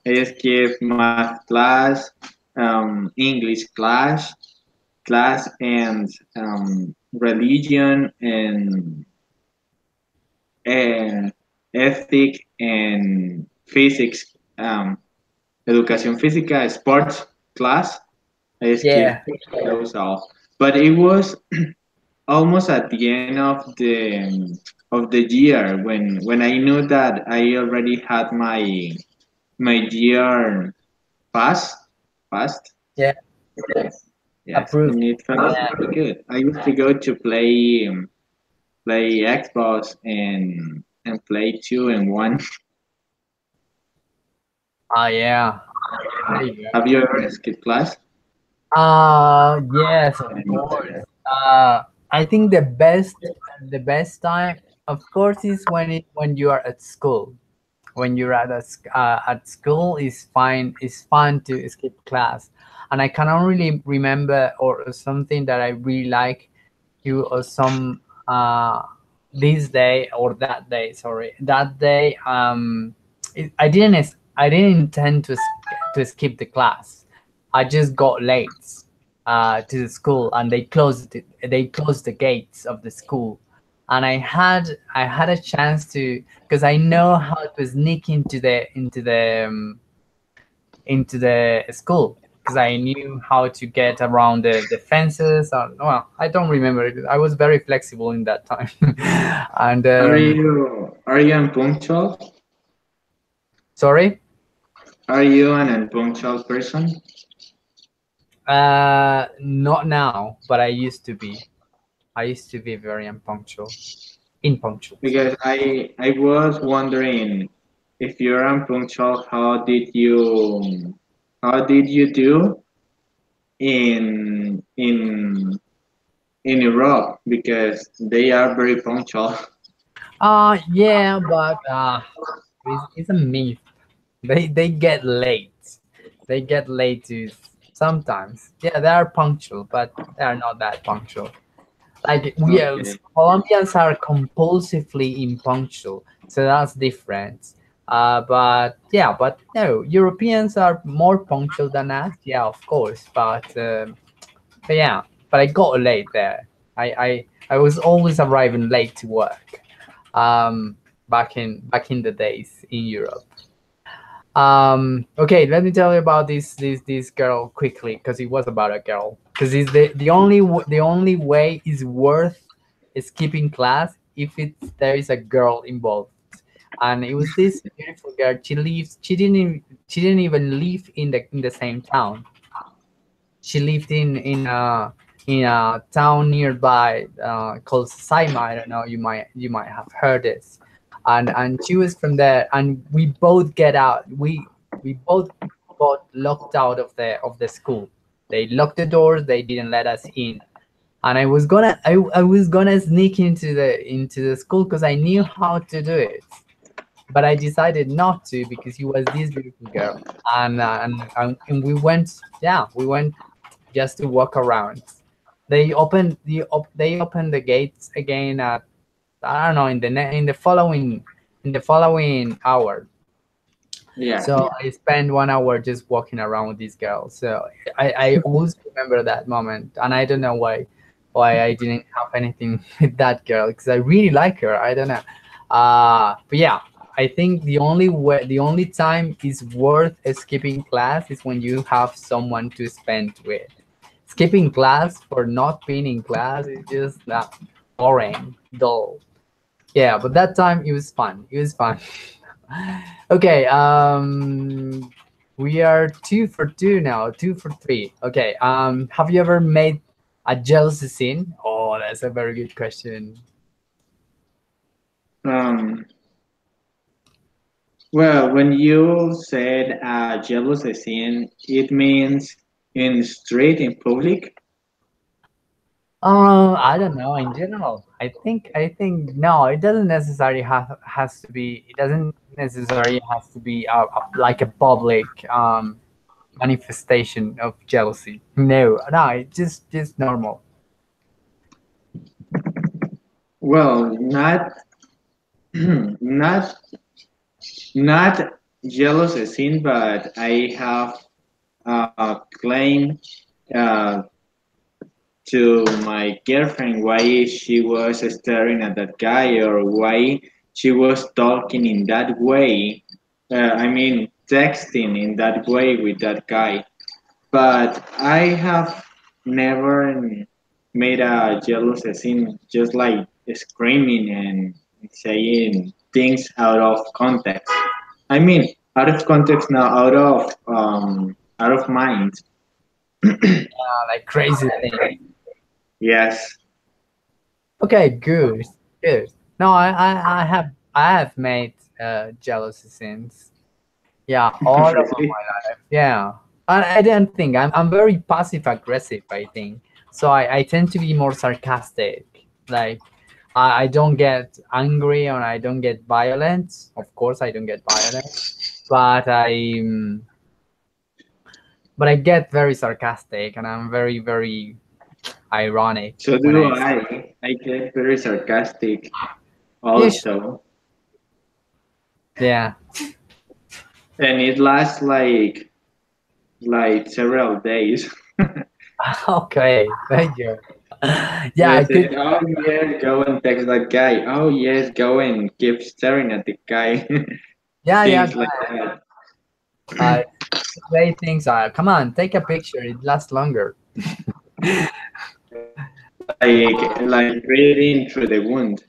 I skipped math class, English class, and religion and ethic and physics, educación física, sports class. I skipped yeah. those all, but it was almost at the end of the year when I knew that I already had my year pass passed. Yeah. Yes, Approved. and it felt Yeah. very good. I used to go to play Xbox and play 2 and 1. Oh yeah. There you go. Have you ever skipped class? Yes, of course. I think the best time. of course, is when you are at school. When you're at school, it's fun to skip class. And I cannot really remember or something that I really like you or some this day or that day. Sorry, that day. I didn't intend to skip the class. I just got late to the school, and they closed the gates of the school, and I had a chance to, because I know how to sneak into the school, because I knew how to get around the fences. Well, I don't remember it. I was very flexible in that time. And Are you unpunctual? sorry, Are you an unpunctual person? not now, but I used to be. I used to be very unpunctual, impunctual. Sorry. Because I was wondering if you're unpunctual, how did you do in Europe? Because they are very punctual. Yeah, but it's a myth. They get late. They get late to sometimes. Yeah, they are punctual, but they are not that punctual. Like we are, Okay. Colombians are compulsively impunctual, so that's different. But yeah, but no, Europeans are more punctual than us. Yeah, of course, but yeah, but I got late there. I was always arriving late to work. Um, back in the days in Europe. Okay, let me tell you about this girl quickly, because it was about a girl. Because it's the only way is worth skipping class if there is a girl involved. And it was this beautiful girl. She didn't even live in the same town. She lived in a town nearby called Saima. I don't know. You might have heard this. And she was from there. And we both get out. We both got locked out of the school. They locked the doors. They didn't let us in. And I was gonna sneak into the school because I knew how to do it. But I decided not to because he was this beautiful girl. And we went. Yeah, we went just to walk around. They opened the gates again at, I don't know, in the following hour. Yeah. So I spent 1 hour just walking around with this girl. So I always remember that moment, and I don't know why I didn't have anything with that girl, because I really like her. I don't know. But yeah, I think the only time is worth skipping class is when you have someone to spend with. Skipping class for not being in class is just boring, dull. Yeah, but that time it was fun. It was fun. Okay, we are 2 for 2 now, 2 for 3. Okay, have you ever made a jealousy scene? Oh, that's a very good question. Um, well, when you said jealous scene, it means in street in public. I don't know. In general, I think no. It doesn't necessarily have has to be. It doesn't necessarily has to be like a public manifestation of jealousy. No, no. It's just normal. Well, not not not jealous scene, but I have claimed uh, to my girlfriend why she was staring at that guy or why she was talking in that way. I mean, texting in that way with that guy. But I have never made a jealous scene just like screaming and saying things out of context. I mean, out of context now, out of mind. Like crazy thing. Yes. Okay, good, good. No, I have made jealousy scenes. Yeah, all over Really? my life. Yeah, I don't think I'm very passive aggressive. I think so. I tend to be more sarcastic. Like I don't get angry and I don't get violent. Of course, I don't get violent, but I get very sarcastic and I'm very very ironic So when do I. I. I get very sarcastic Yeah, also, yeah. and it lasts like several days. Okay, thank you. Yeah, I Yes, could. oh yes, go and text that guy. Oh yes, go and keep staring at the guy. Yeah, yeah. Things like that. Uh, say things. Come on, take a picture. It lasts longer. Like breathing through the wound.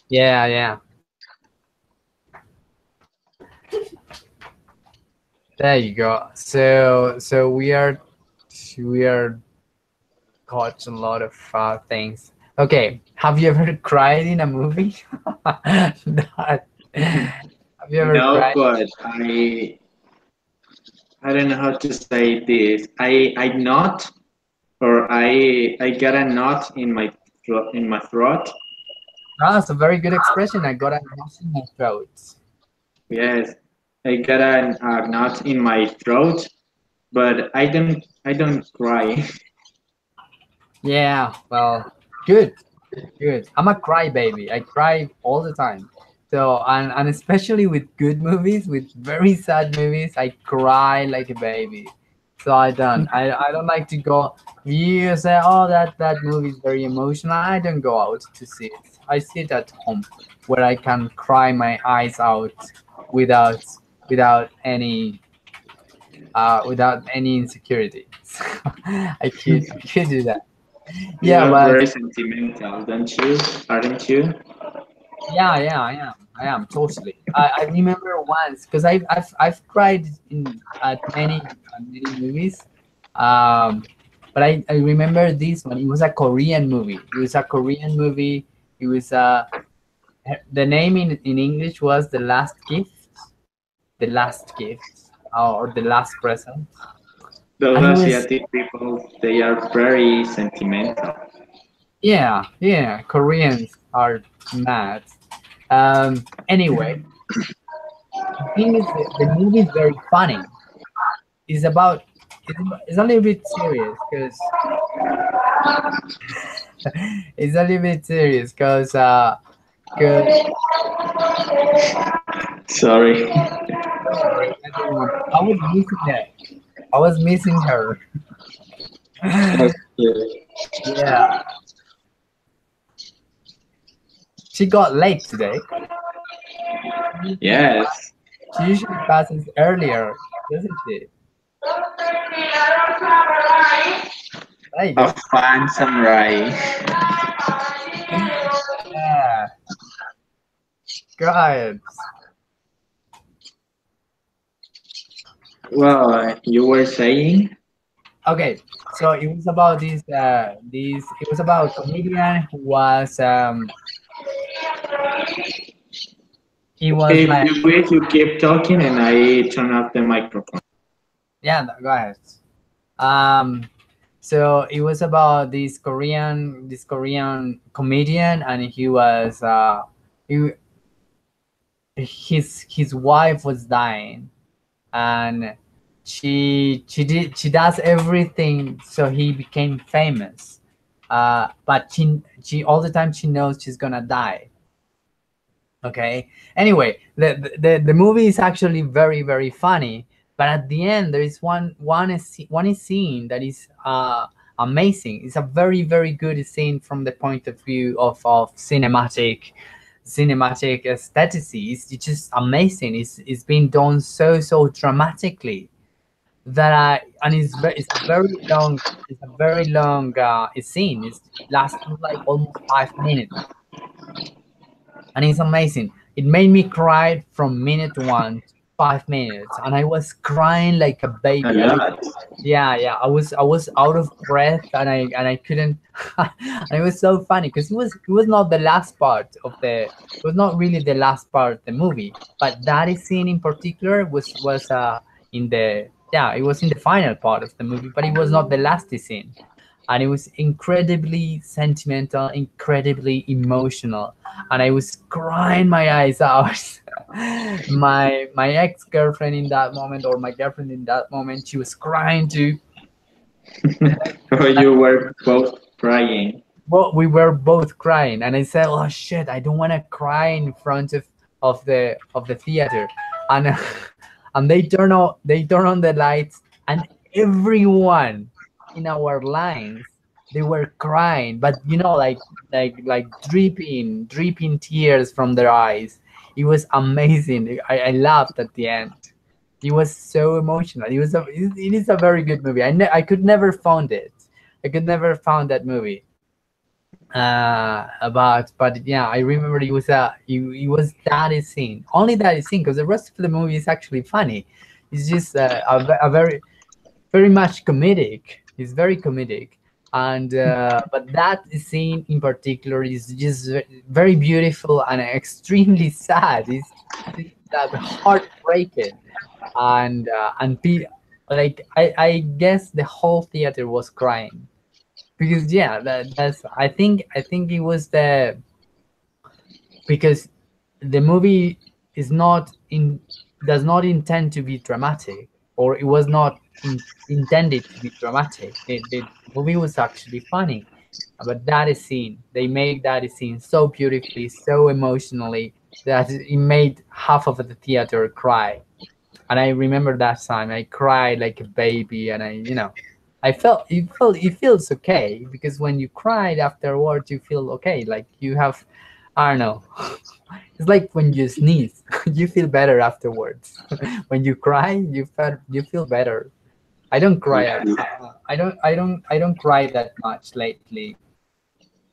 Yeah, yeah. There you go. So we are caught a lot of things. Okay, have you ever cried in a movie? Not- have you ever No, cried? but I don't know how to say this. I not or I got a knot in my throat. That's a very good expression. I got a nose in my throat. Yes, I got a knot in my throat, but I don't cry. Yeah, well, good. Good. I'm a crybaby. I cry all the time. So and especially with good movies, with very sad movies, I cry like a baby. So I don't like to go. You say, oh, that movie is very emotional. I don't go out to see it. I sit at home where I can cry my eyes out without without any insecurity. I could do that. You Yeah, are but very sentimental, don't you? Aren't you? yeah, yeah, I am. I am totally. I remember once because I've cried in at many movies, um, but I remember this one. It was a Korean movie. It was a Korean movie. It was the name in English was The Last Gift, or The Last Present, and Those it was Asiatic people, they are very sentimental. yeah, yeah. Koreans are mad. Anyway, the thing is, the movie is very funny. It's about it's a little bit serious because it's a little bit serious because Sorry. don't worry, I don't want. I was missing her. I was missing her. Okay. Yeah, she got late today. Yes. She usually passes earlier, doesn't she? There you A go. fan samurai. Yeah, good. Well, you were saying? Okay, so it was about this. It was about a comedian who was he was Okay, if like you wish, you keep talking and I turn off the microphone. yeah. Go ahead. Um, so it was about this Korean comedian, and he was he, his wife was dying, and she does everything so he became famous. But she all the time she knows she's gonna die. Okay. Anyway, the movie is actually very very funny, but at the end there is one scene that is amazing. It's a very very good scene from the point of view of cinematic aestheticy. It's just amazing. It's been done so dramatically that I and it's a very long scene. It lasts like almost 5 minutes and it's amazing. It made me cry from minute one to 5 minutes, and I was crying like a A baby. lot. Yeah, yeah. I was out of breath, and I couldn't. And it was so funny because it was not the last part of the. It was not really the last part of the movie, but that scene in particular was in the yeah. It was in the final part of the movie, but it was not the last scene. and it was incredibly sentimental, incredibly emotional, and I was crying my eyes out. My ex girlfriend in that moment, or my girlfriend in that moment, she was crying too. So you were both crying. Well, we were both crying, and I said, "Oh shit, I don't want to cry in front of the theater," and and they turn on the lights, and everyone in our lines, they were crying, but you know, like dripping tears from their eyes. It was amazing. I laughed at the end. It was so emotional. It is a very good movie. I could never found it. I could never found that movie about, but yeah, I remember it was that scene, only that scene, because the rest of the movie is actually funny. It's just a very very much comedic. It's very comedic, and but that scene in particular is just very beautiful and extremely sad. It's heartbreaking, and like I guess the whole theater was crying, because yeah, that's I think it was the, because the movie is not in does not intend to be dramatic, or it was not intended to be dramatic. The movie was actually funny, but that scene, they made that scene so beautifully, so emotionally, that it made half of the theater cry. And I remember that time I cried like a baby, and I felt it feels okay, because when you cried afterwards, you feel okay, like you have, I don't know. It's like when you sneeze, you feel better afterwards. When you cry, you feel better. I don't cry. I don't cry that much lately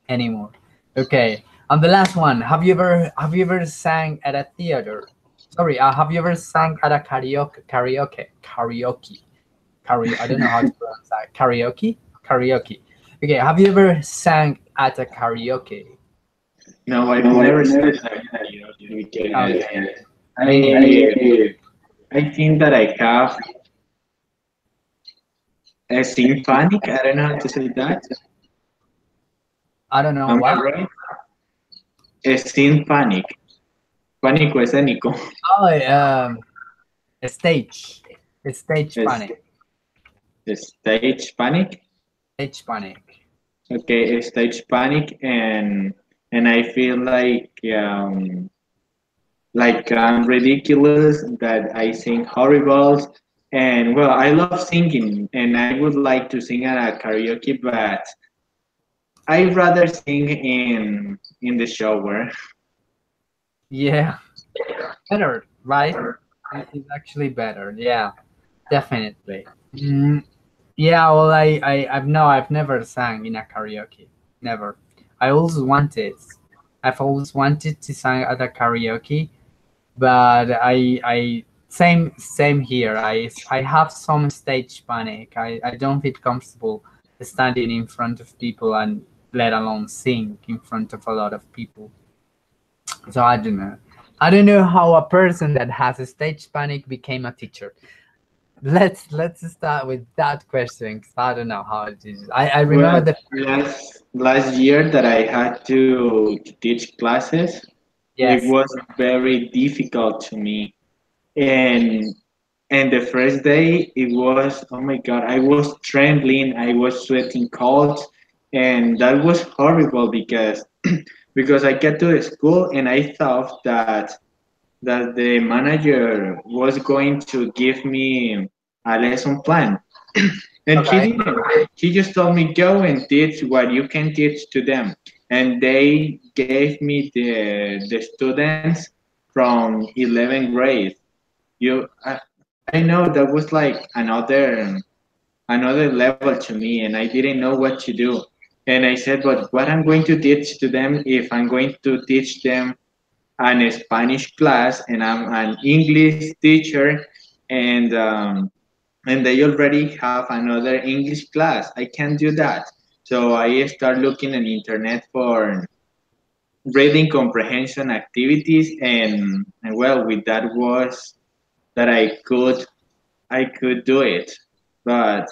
anymore. Okay, and the last one. Have you ever sang at a theater? Sorry, have you ever sang at a karaoke? I don't know how to pronounce that. Karaoke. Okay, have you ever sang at a karaoke? No, I've never said that because Okay, me neither. I I think that I have a symphonic. I don't know how to say that. I don't know Am I what. right? A symphonic. Pánico escénico. Oh, a stage, a stage Es, panic, stage panic. stage panic. Okay, stage panic, and I feel like I'm ridiculous, that I sing horrible, and well, I love singing, and I would like to sing at a karaoke, but I'd rather sing in the shower. Yeah, better, right? It's actually better. Yeah, definitely. Yeah, well, I've no, I've never sang in a karaoke. Never. I always wanted. I've always wanted to sing at a karaoke, but same here. I have some stage panic. I don't feel comfortable standing in front of people, and let alone sing in front of a lot of people. So I don't know. I don't know how a person that has a stage panic became a teacher. Let's start with that question, 'cause I don't know how it is. I remember Well, the last year that I had to teach classes, it yes. was very difficult to me, and and the first day it was, oh my god, I was trembling, I was sweating cold, and that was horrible because because I get to the school and I thought that the manager was going to give me a lesson plan. And he Okay. didn't. He just told me, go and teach what you can teach to them. And they gave me the students from 11th grade. I know that was like another level to me, and I didn't know what to do. And I said, but what I'm going to teach to them, if I'm going to teach them an Spanish class and I'm an English teacher, and and they already have another English class. I can't do that. So I start looking on internet for reading comprehension activities, and well, with that was that I could do it, but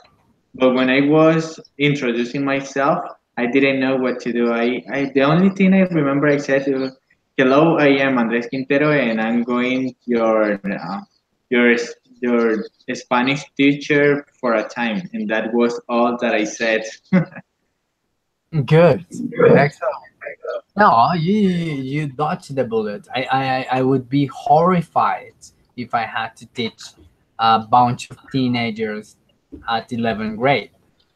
But when I was introducing myself, I didn't know what to do. The only thing I remember I said, "Hello, I am Andres Quintero, and I'm going your your Spanish teacher for a time." And that was all that I said. Good. Excellent. No, you dodged the bullet. I would be horrified if I had to teach a bunch of teenagers at 11th grade.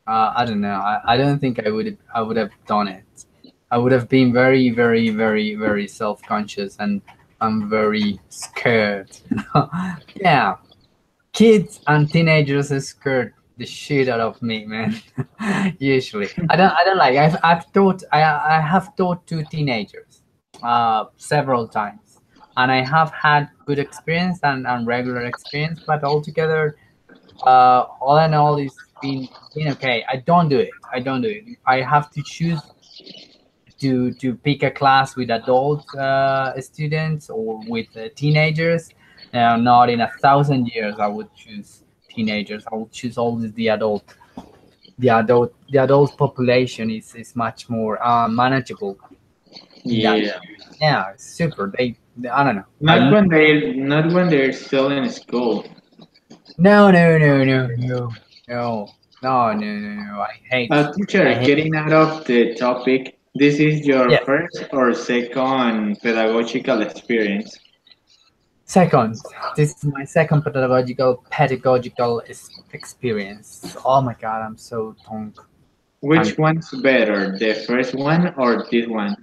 I don't know. I don't think I would have done it. I would have been very, very, very, very self-conscious, and I'm very scared. Yeah, kids and teenagers scared the shit out of me, man. Usually, I don't like. I have taught two teenagers, several times, and I have had good experience and regular experience. But altogether, all in all, it's been okay. I don't do it. I don't do it. If I have to choose to pick a class with adult students or with teenagers. Not in 1,000 years I would choose teenagers. I would choose always the adult population is much more manageable in that. Yeah, Yeah, it's super. I don't know. not when they're still in school. No, no, no, no, no, no, no, no, no, no. I Teacher, hate. getting out of the topic, this is your Yes. first or second pedagogical experience? Second, this is my second pedagogical experience. Oh my god, I'm so tongue. Which one's better, the first one or this one?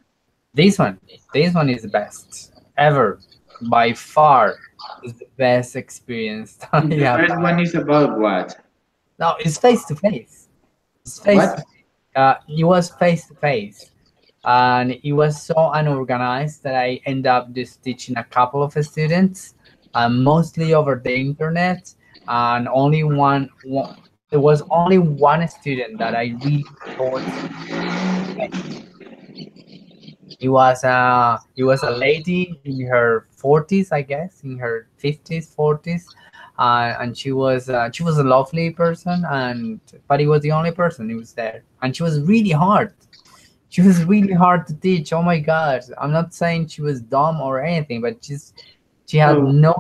This one, this one is the best ever, by far. Is the best experience that I The have first had. one is about what? No, it's face to face. It's face to What? face. It was face to face, and it was so unorganized that I end up just teaching a couple of students, mostly over the internet, and there was only one student that I really taught. It was a lady in her 40s, I guess, in her 50s, 40s, and she was a lovely person, and but it was the only person who was there, and she was really hard. She was really hard to teach. Oh my god! I'm not saying she was dumb or anything, but she had Oh, no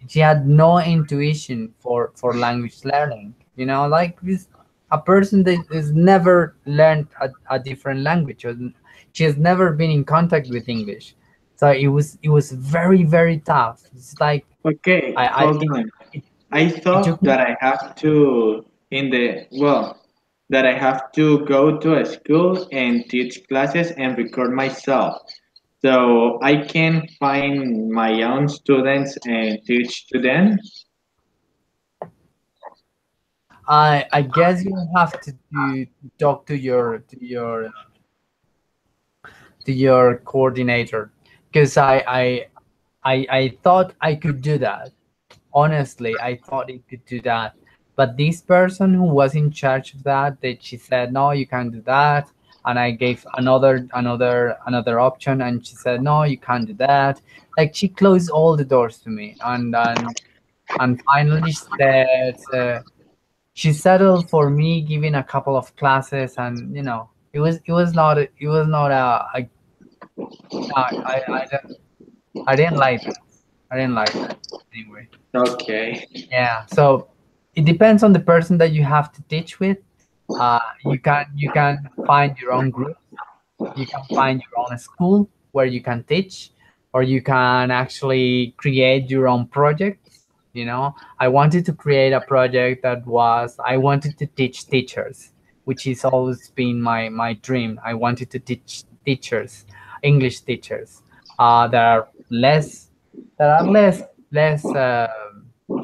she had no intuition for language learning. Like this, a person that has never learned a different language, or she has never been in contact with English. So it was very, very tough. It's like okay, I hold on. it, I it took thought me. that I have to in the well that I have to go to a school and teach classes and record myself. So I can find my own students and teach to them. I guess you have to talk to your coordinator, because I thought I could do that. Honestly, I thought it could do that. But this person who was in charge of that she said, no, you can't do that. And I gave another option, and she said, no, you can't do that. Like, she closed all the doors to me, and finally she settled for me giving a couple of classes, and it was not I didn't like that. I didn't like that anyway. Okay. Yeah, so it depends on the person that you have to teach with. You can find your own group. You can find your own school where you can teach, or you can actually create your own projects. I wanted to create a project that was I wanted to teach teachers, which has always been my dream. I wanted to teach teachers, English teachers, that are less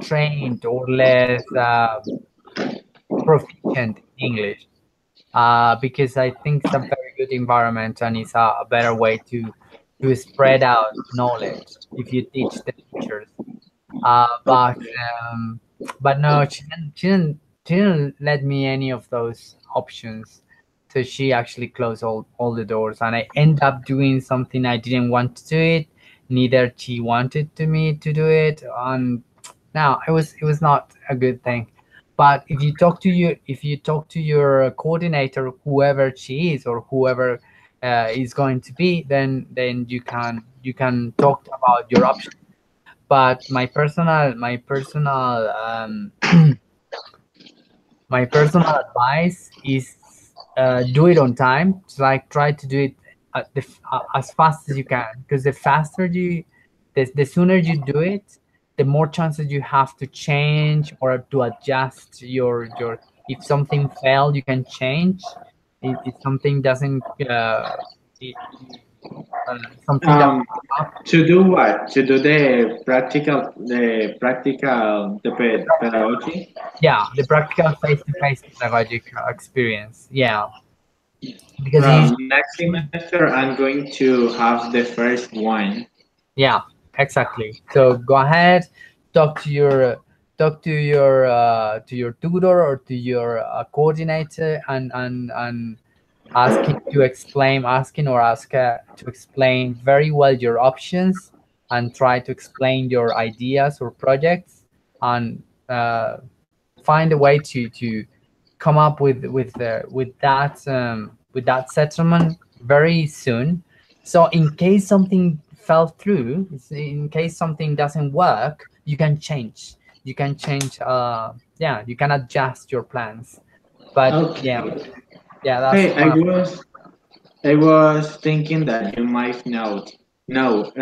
trained, or less proficient in English, because I think it's a very good environment, and it's a better way to spread out knowledge if you teach the teachers. Uh, but Okay. um, but no, she didn't let me any of those options. So she actually closed all the doors, and I end up doing something I didn't want to do it. Neither she wanted me to do it, and no, it was not a good thing. But if you talk to your coordinator, whoever she is or whoever is going to be, then you can talk about your options. But my personal advice is do it on time. It's like try to do it as fast as you can, because the sooner you do it, the more chances you have to change or to adjust your. If something failed, you can change. If something doesn't, it, something doesn't Um, come up. to do what? To do the pedagogy. Yeah, the practical face-to-face pedagogic experience. Yeah, because you. Next semester, I'm going to have the first one. Yeah, exactly. So go ahead, talk to your to your tutor or to your coordinator, and asking to explain, asking or ask to explain very well your options, and try to explain your ideas or projects, and find a way to come up with that settlement very soon. So in case something fell through, in case something doesn't work, you can change. You can change. Yeah, you can adjust your plans. But yeah, Okay. yeah, that's Hey, one of. I was thinking that you might know. No,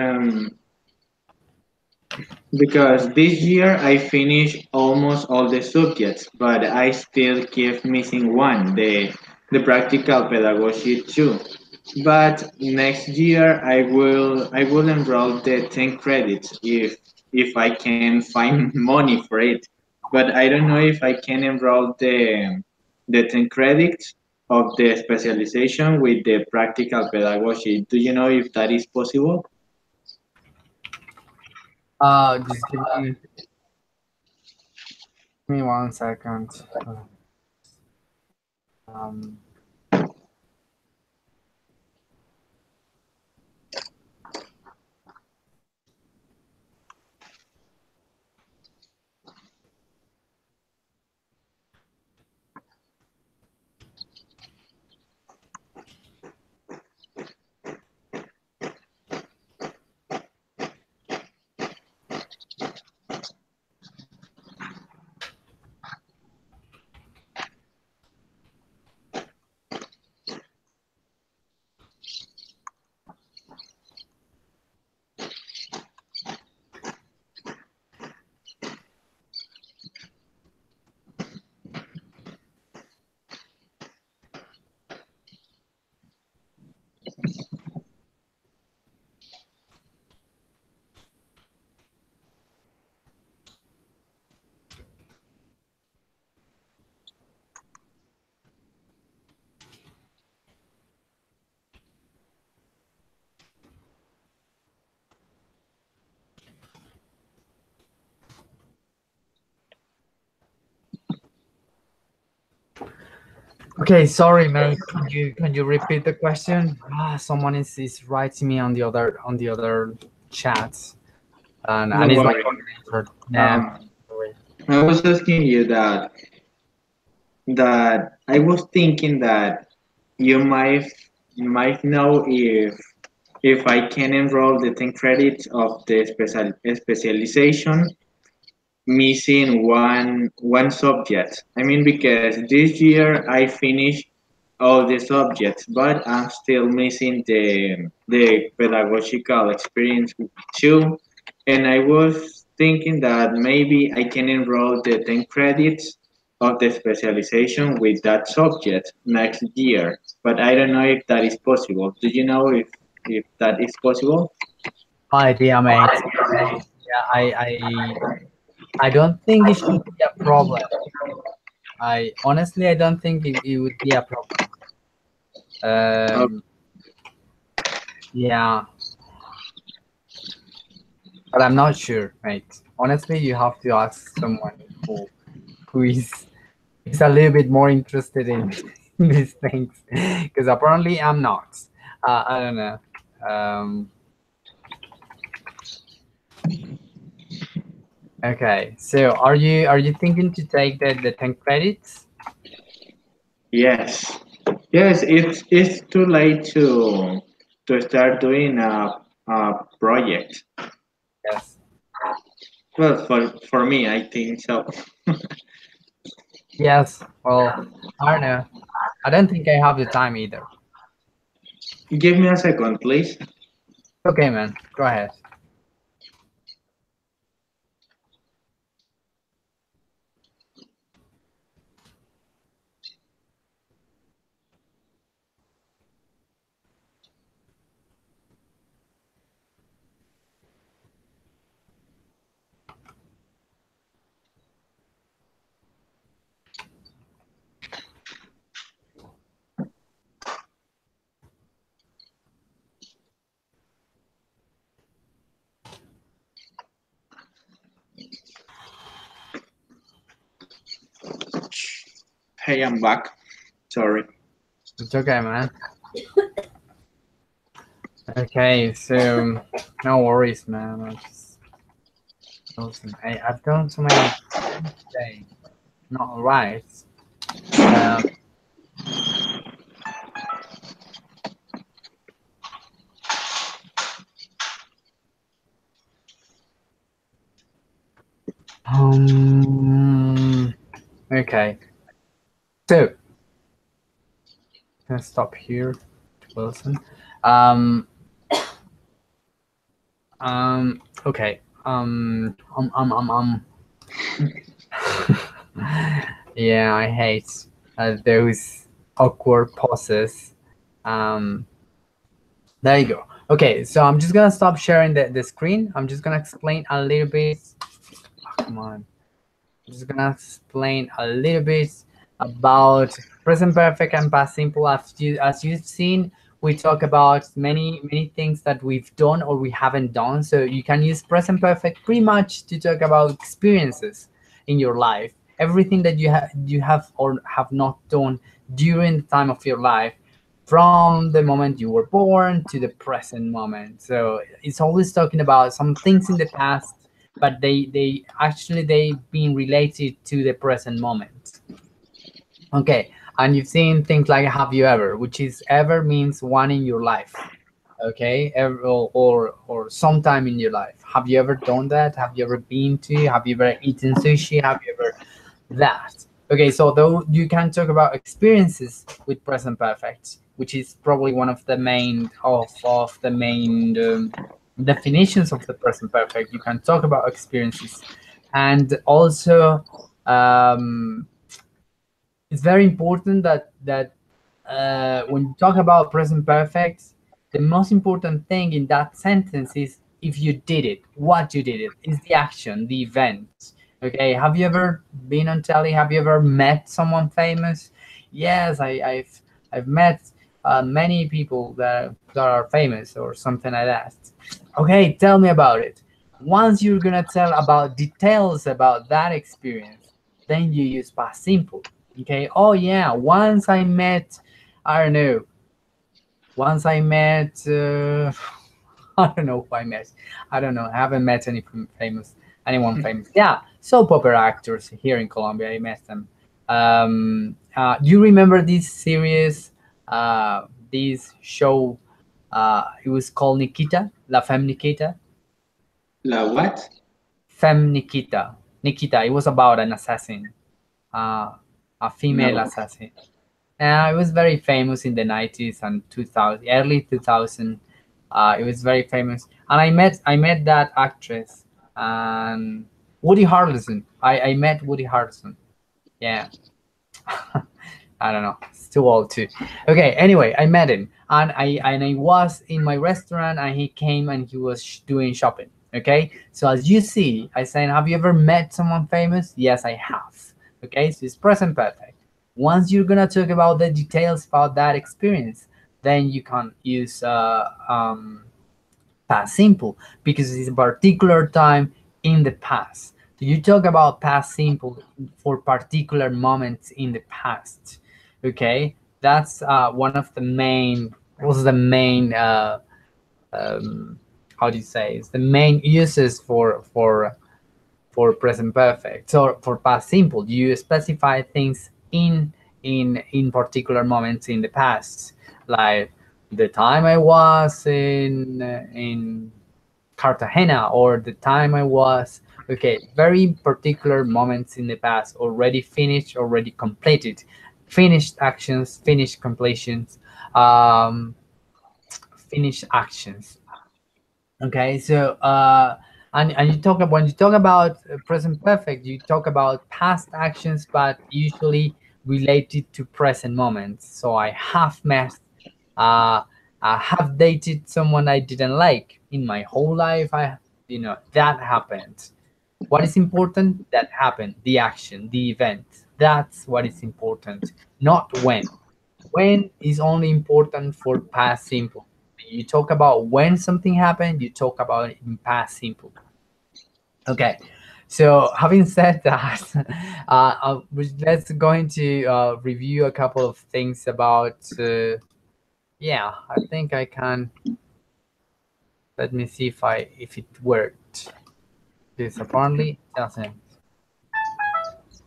because this year I finished almost all the subjects, but I still keep missing one, the practical pedagogy too. But next year I will enroll the 10 credits if I can find money for it. But I don't know if I can enroll the 10 credits of the specialization with the practical pedagogy. Do you know if that is possible? Just give me 1 second. Um, okay, sorry, mate. Can you repeat the question? Someone is writing me on the other chat, No and it's my worry. coordinator. Yeah. Um, I was asking you that I was thinking that you might know if I can enroll the 10 credits of the specialization missing one subject. I mean, because this year I finished all the subjects, but I'm still missing the pedagogical experience too. And I was thinking that maybe I can enroll the 10 credits of the specialization with that subject next year. But I don't know if that is possible. Do you know if that is possible? No idea, mate. Yeah, I don't think it should be a problem. I honestly I don't think it would be a problem. Um, yeah, but I'm not sure, mate. Honestly, you have to ask someone who is a little bit more interested in these things, because apparently I'm not. I don't know. Um, Okay, so are you thinking to take the 10 credits? Yes, yes. It's too late to start doing a project. Yes. Well, for me, I think so. Yes. Well, I don't know. I don't think I have the time either. Give me a second, please. Okay, man. Go ahead. Hey, I'm back. Sorry. It's okay, man. Okay, so no worries, man. I just listen. I've done so many things today. Not right. Um, um okay. So let's stop here to listen. Um okay. Yeah, I hate those awkward pauses. Um there you go. Okay, so I'm just gonna stop sharing the screen. I'm just gonna explain a little bit. Oh, come on. I'm just gonna explain a little bit about present perfect and past simple. As you've seen, we talk about many things that we've done or we haven't done. So you can use present perfect pretty much to talk about experiences in your life, everything that you have or have not done during the time of your life, from the moment you were born to the present moment. So it's always talking about some things in the past, but they actually they being related to the present moment. Okay, and you've seen things like have you ever, which is ever means one in your life. Okay, ever, or sometime in your life. Have you ever done that? Have you ever been to? Have you ever eaten sushi? Have you ever that? Okay, so though you can talk about experiences with present perfect, which is probably one of the main of the main definitions of the present perfect. You can talk about experiences, and also um, it's very important that when you talk about present perfect, the most important thing in that sentence is if you did it, what you did it, is the action, the event. Okay, have you ever been on telly? Have you ever met someone famous? Yes, I've met many people that are famous or something like that. Okay, tell me about it. Once you're gonna tell about details about that experience, then you use past simple. Okay. Oh yeah. Once I met, I don't know. Once I met. I don't know who I met. I don't know. I haven't met anyone famous. Yeah, soap opera actors here in Colombia. I met them. Do you remember this series? This show. It was called Nikita, La Femme Nikita. La what? Femme Nikita. Nikita. It was about an assassin, uh, a female No. assassin. It was very famous in the 90s and 2000, early 2000. It was very famous, and I met that actress and Woody Harrelson. I met Woody Harrelson. Yeah, I don't know. It's too old too. Okay. Anyway, I met him, and I was in my restaurant, and he came and he was doing shopping. Okay. So as you see, I saying, have you ever met someone famous? Yes, I have. Okay. So it's present perfect. Once you're gonna talk about the details about that experience, then you can use past simple because it's a particular time in the past. So you talk about past simple for particular moments in the past. Okay, that's one of the main. Was the main um, how do you say? It's the main uses for present perfect. So for past simple, you specify things in particular moments in the past, like the time I was in Cartagena, or the time I was, okay, very particular moments in the past, already finished, already completed, finished actions, finished completions, um, finished actions. Okay, so and you talk when you talk about present perfect, you talk about past actions, but usually related to present moments. So I have met, uh, I have dated someone I didn't like in my whole life. That happened. What is important? That happened. The action, the event. That's what is important, not when. When is only important for past simple. You talk about when something happened, you talk about it in past simple. Okay. So having said that, let's going to review a couple of things about. Yeah, I think I can. Let me see if it worked. This apparently doesn't.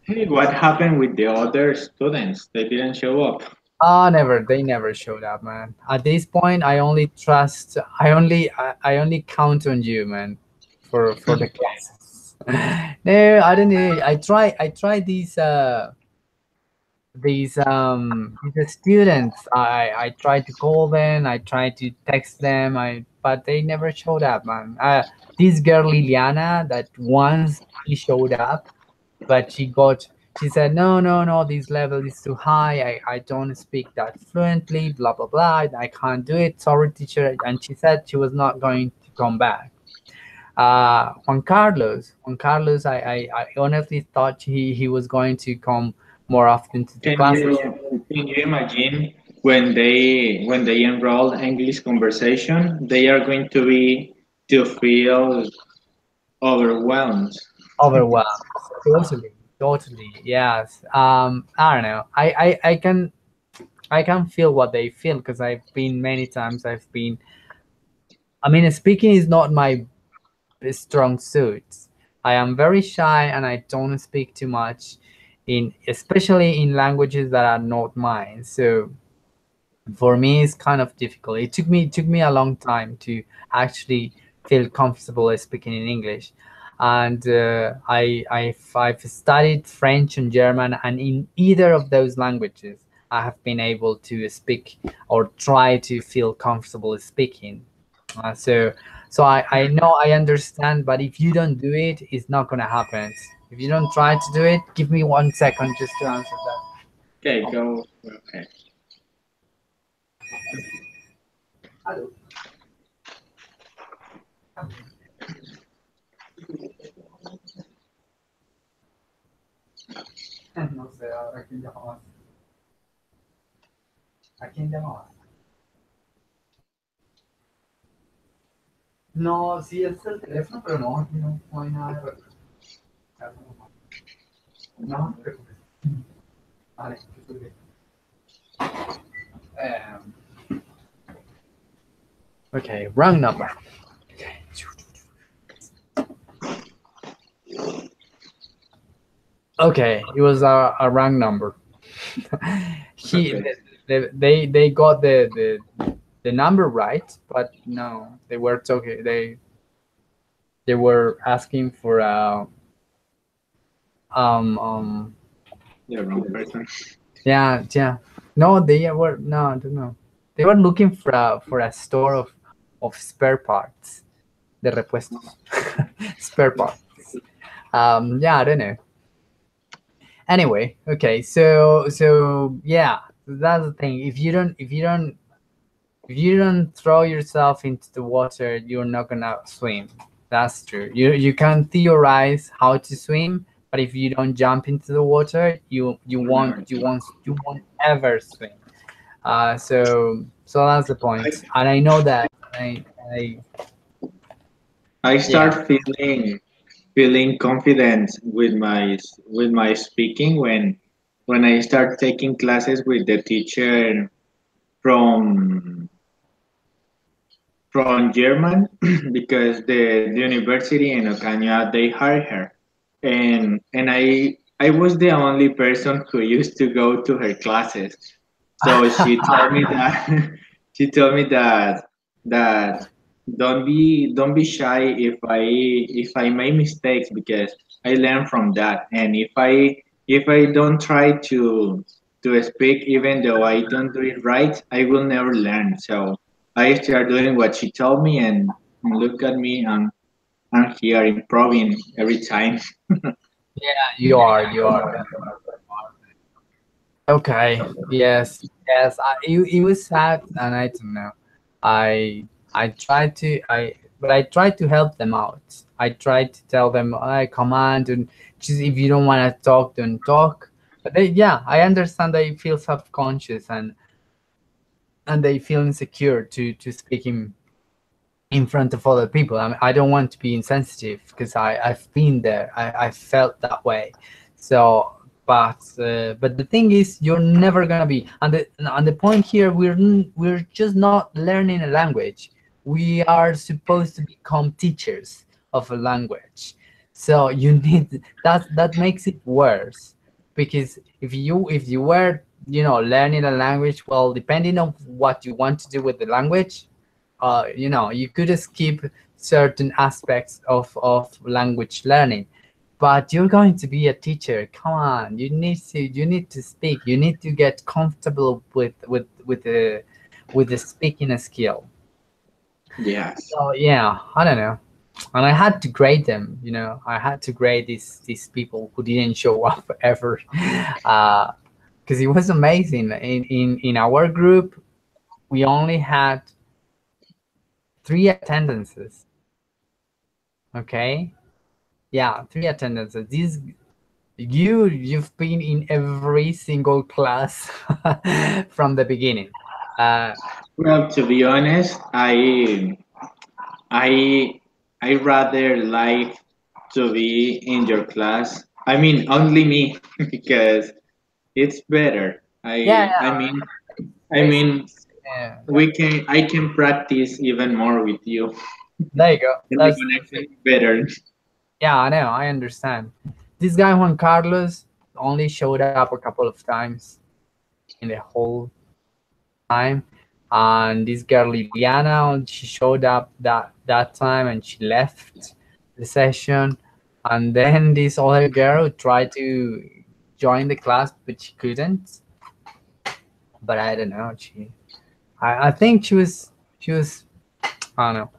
Hey, what happened with the other students? They didn't show up. Never. They never showed up, man. At this point, I only trust. I only count on you, man, for the classes. No, I don't know. I try these students. I try to call them. I try to text them. But they never showed up, man. This girl Liliana, that once she showed up, but she said, no, no, no, this level is too high. I don't speak that fluently, blah blah blah. I can't do it, sorry teacher. And she said she was not going to come back. Juan Carlos, I honestly thought he was going to come more often to the Can classes. you imagine when they enroll English conversation, they are going to be to feel overwhelmed. Overwhelmed. Totally, totally, yes. I don't know. I can feel what they feel, because I've been many times. I mean, speaking is not my strong suits. I am very shy and I don't speak too much, in especially in languages that are not mine. So for me, it's kind of difficult. It took me a long time to actually feel comfortable speaking in English. And I've studied French and German, and in either of those languages, I have been able to speak or try to feel comfortable speaking. So I know, I understand, but if you don't do it, it's not gonna happen. If you don't try to do it, give me 1 second just to answer that. Okay, go. Okay. Hello. No sé, ¿a quién llamabas? ¿A quién llamabas? No, sí, es el teléfono, pero no, aquí no hay nada de retorno. No, no te preocupes. Vale, estoy bien. Um, okay, wrong number. Okay, it was a wrong number. he Okay. they got the number right, but no, they were talking. They were asking for a um The wrong person. yeah, yeah. No, they were no, I don't know. They were looking for a store of spare parts, de repuestos, spare parts. Yeah, I don't know. Anyway, okay, so yeah, that's the thing. If you don't throw yourself into the water, you're not gonna swim. That's true. You can theorize how to swim, but if you don't jump into the water, you You're won't never you done. won't you won't ever swim. So that's the I, point, and I know that. I I Yeah, start feeling confident with my speaking when I start taking classes with the teacher from from German because the university in Ocaña they hire her. and I was the only person who used to go to her classes. So she told me that she told me that don't be shy if I make mistakes, because I learn from that. And if I don't try to speak, even though I don't do it right, I will never learn. So I start doing what she told me, and look at me, I'm here improving every time. Yeah, you are. Okay. Yes. Yes. It was sad, and I don't know. I tried to but I tried to help them out. I tried to tell them, I command and just if you don't want to talk, don't talk. But yeah, I understand they feel self-conscious and they feel insecure to speak in front of other people. I mean, I don't want to be insensitive because I've been there. I felt that way. So, but the thing is, you're never gonna be. And the point here, we're just not learning a language. We are supposed to become teachers of a language. So you need that makes it worse because if you were learning a language, well, depending on what you want to do with the language, you could skip certain aspects of language learning, but you're going to be a teacher. Come on, you need to speak. You need to get comfortable with the speaking skill. Yes. So yeah, I don't know. And I had to grade them. I had to grade these people who didn't show up ever, because it was amazing. In our group, we only had three attendances. Okay. Yeah, three attendances. You've been in every single class from the beginning. Uh, Well, to be honest, I I rather like to be in your class. I mean, only me, because it's better. yeah, I yeah. mean, I Basically, mean, yeah. I can practice even more with you, There you go. and the That's connection it. is better. Yeah, I know. I understand. This guy Juan Carlos only showed up a couple of times in the whole time, and this girl Liliana, she showed up that time and she left the session, and then this other girl tried to join the class but she couldn't. But I don't know. I think she was I don't know.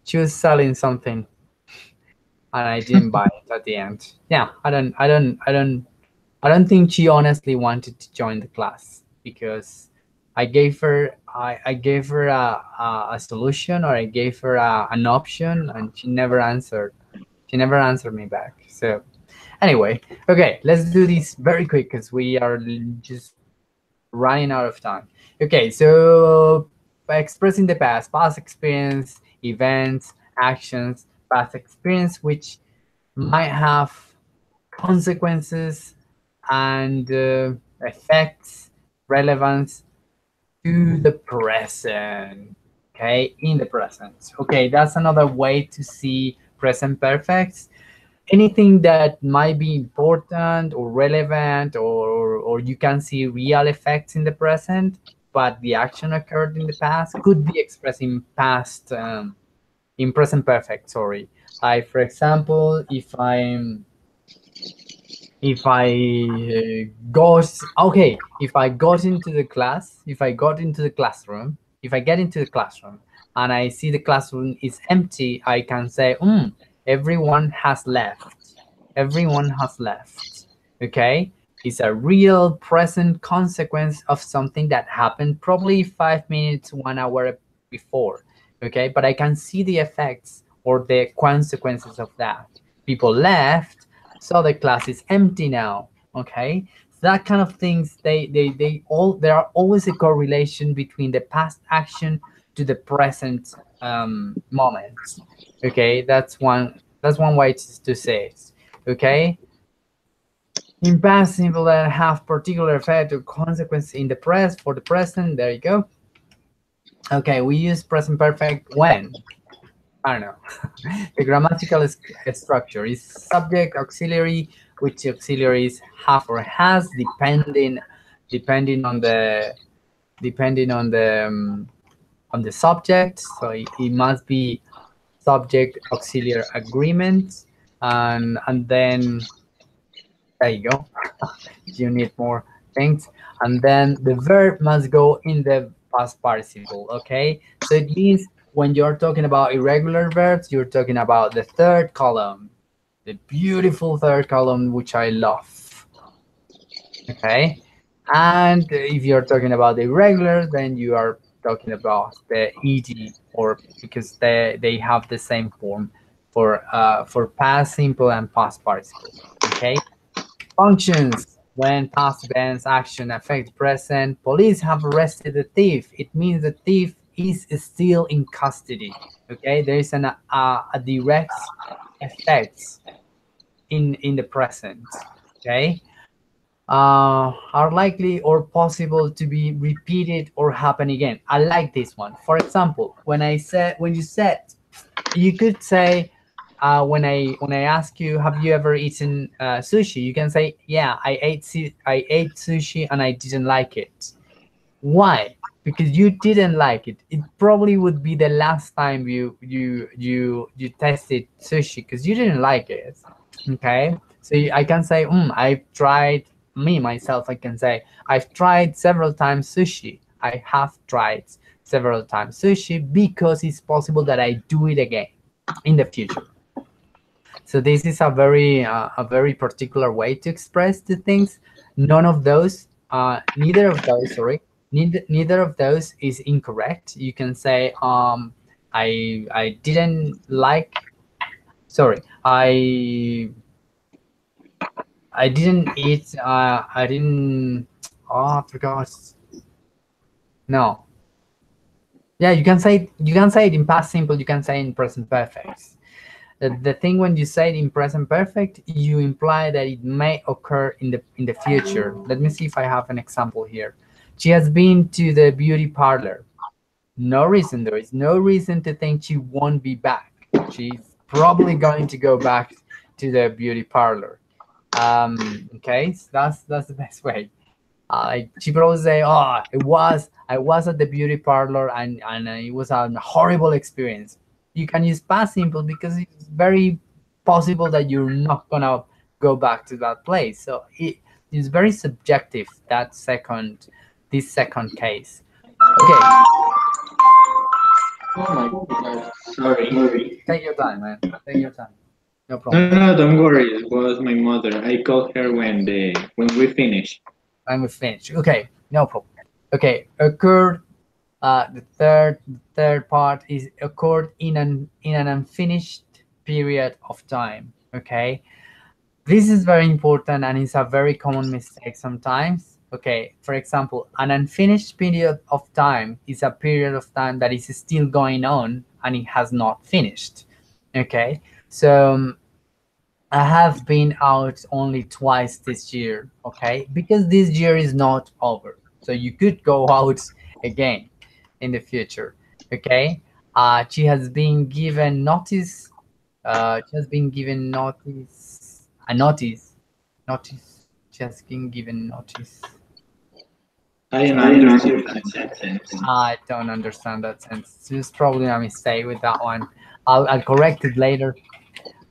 She was selling something, and I didn't buy it at the end. Yeah, I don't think she honestly wanted to join the class because I gave her a solution, or I gave her an option, and she never answered. She never answered me back. So anyway, okay, let's do this very quick because we are just running out of time. Okay, so by expressing the past experience, events, actions, past experience which might have consequences and effects, relevance to the present. Okay, in the present. Okay, that's another way to see present perfects. Anything that might be important or relevant, or you can see real effects in the present, but the action occurred in the past, could be expressed in present perfect. Sorry, like for example, if I got into the class, if I got into the classroom, if I get into the classroom and I see the classroom is empty, I can say, everyone has left. Everyone has left. Okay? It's a real present consequence of something that happened probably 5 minutes, 1 hour before. Okay? But I can see the effects or the consequences of that. People left, so the class is empty now. Okay, so that kind of things, there are always a correlation between the past action to the present moment. Okay, that's one way to say it. Okay, in past simple that have particular effect or consequence in the press for the present. There you go. Okay, we use present perfect when. I don't know. The grammatical structure is subject, auxiliary, which auxiliaries have or has, depending on the subject. So it must be subject auxiliary agreement, and then there you go. You need more things, and then the verb must go in the past participle. Okay, so it means when you're talking about irregular verbs, you're talking about the third column, the beautiful third column, which I love. Okay, and if you're talking about the irregular, then you are talking about the ed, or because they have the same form for past simple and past participle. Okay. Functions: when past events action affect present. Police have arrested the thief. It means the thief is still in custody. Okay, there is a direct effect in the present. Okay, are likely or possible to be repeated or happen again. I like this one. For example, when you said, you could say, when I ask you, have you ever eaten sushi? You can say, yeah, I ate sushi and I didn't like it. Why? Because you didn't like it. It probably would be the last time you tested sushi because you didn't like it. Okay, so I can say, I've tried, me myself. I can say I've tried several times sushi. I have tried several times sushi because it's possible that I do it again in the future. So this is a very particular way to express the things. None of those, neither of those, sorry, neither of those is incorrect. You can say, I didn't like, sorry, I didn't eat, I didn't, oh, I forgot. No. Yeah, you can say it in past simple, you can say in present perfect. The thing, when you say it in present perfect, you imply that it may occur in the future. Let me see if I have an example here. She has been to the beauty parlor. No reason. There is no reason to think she won't be back. She's probably going to go back to the beauty parlor. Okay, so that's the best way. She probably say, "Oh, I was at the beauty parlor, and it was a horrible experience." You can use past simple because it's very possible that you're not gonna go back to that place. So it's very subjective, this second case. Okay, Oh my God, sorry. take your time, man. Take your time. No No, problem. no, don't worry. It was my mother. I called her when we finish. I'm finished. Okay, no problem. Okay, occurred. The third part is occurred in an unfinished period of time. Okay, this is very important and it's a very common mistake sometimes. Okay, for example, an unfinished period of time is a period of time that is still going on and it has not finished. Okay, so I have been out only twice this year. Okay, because this year is not over, so you could go out again in the future. Okay, she has been given notice. She has been given notice. A notice. Notice. She has been given notice. I don't Sorry, understand that sentence. I don't understand that sentence. There's probably a mistake with that one. I'll correct it later.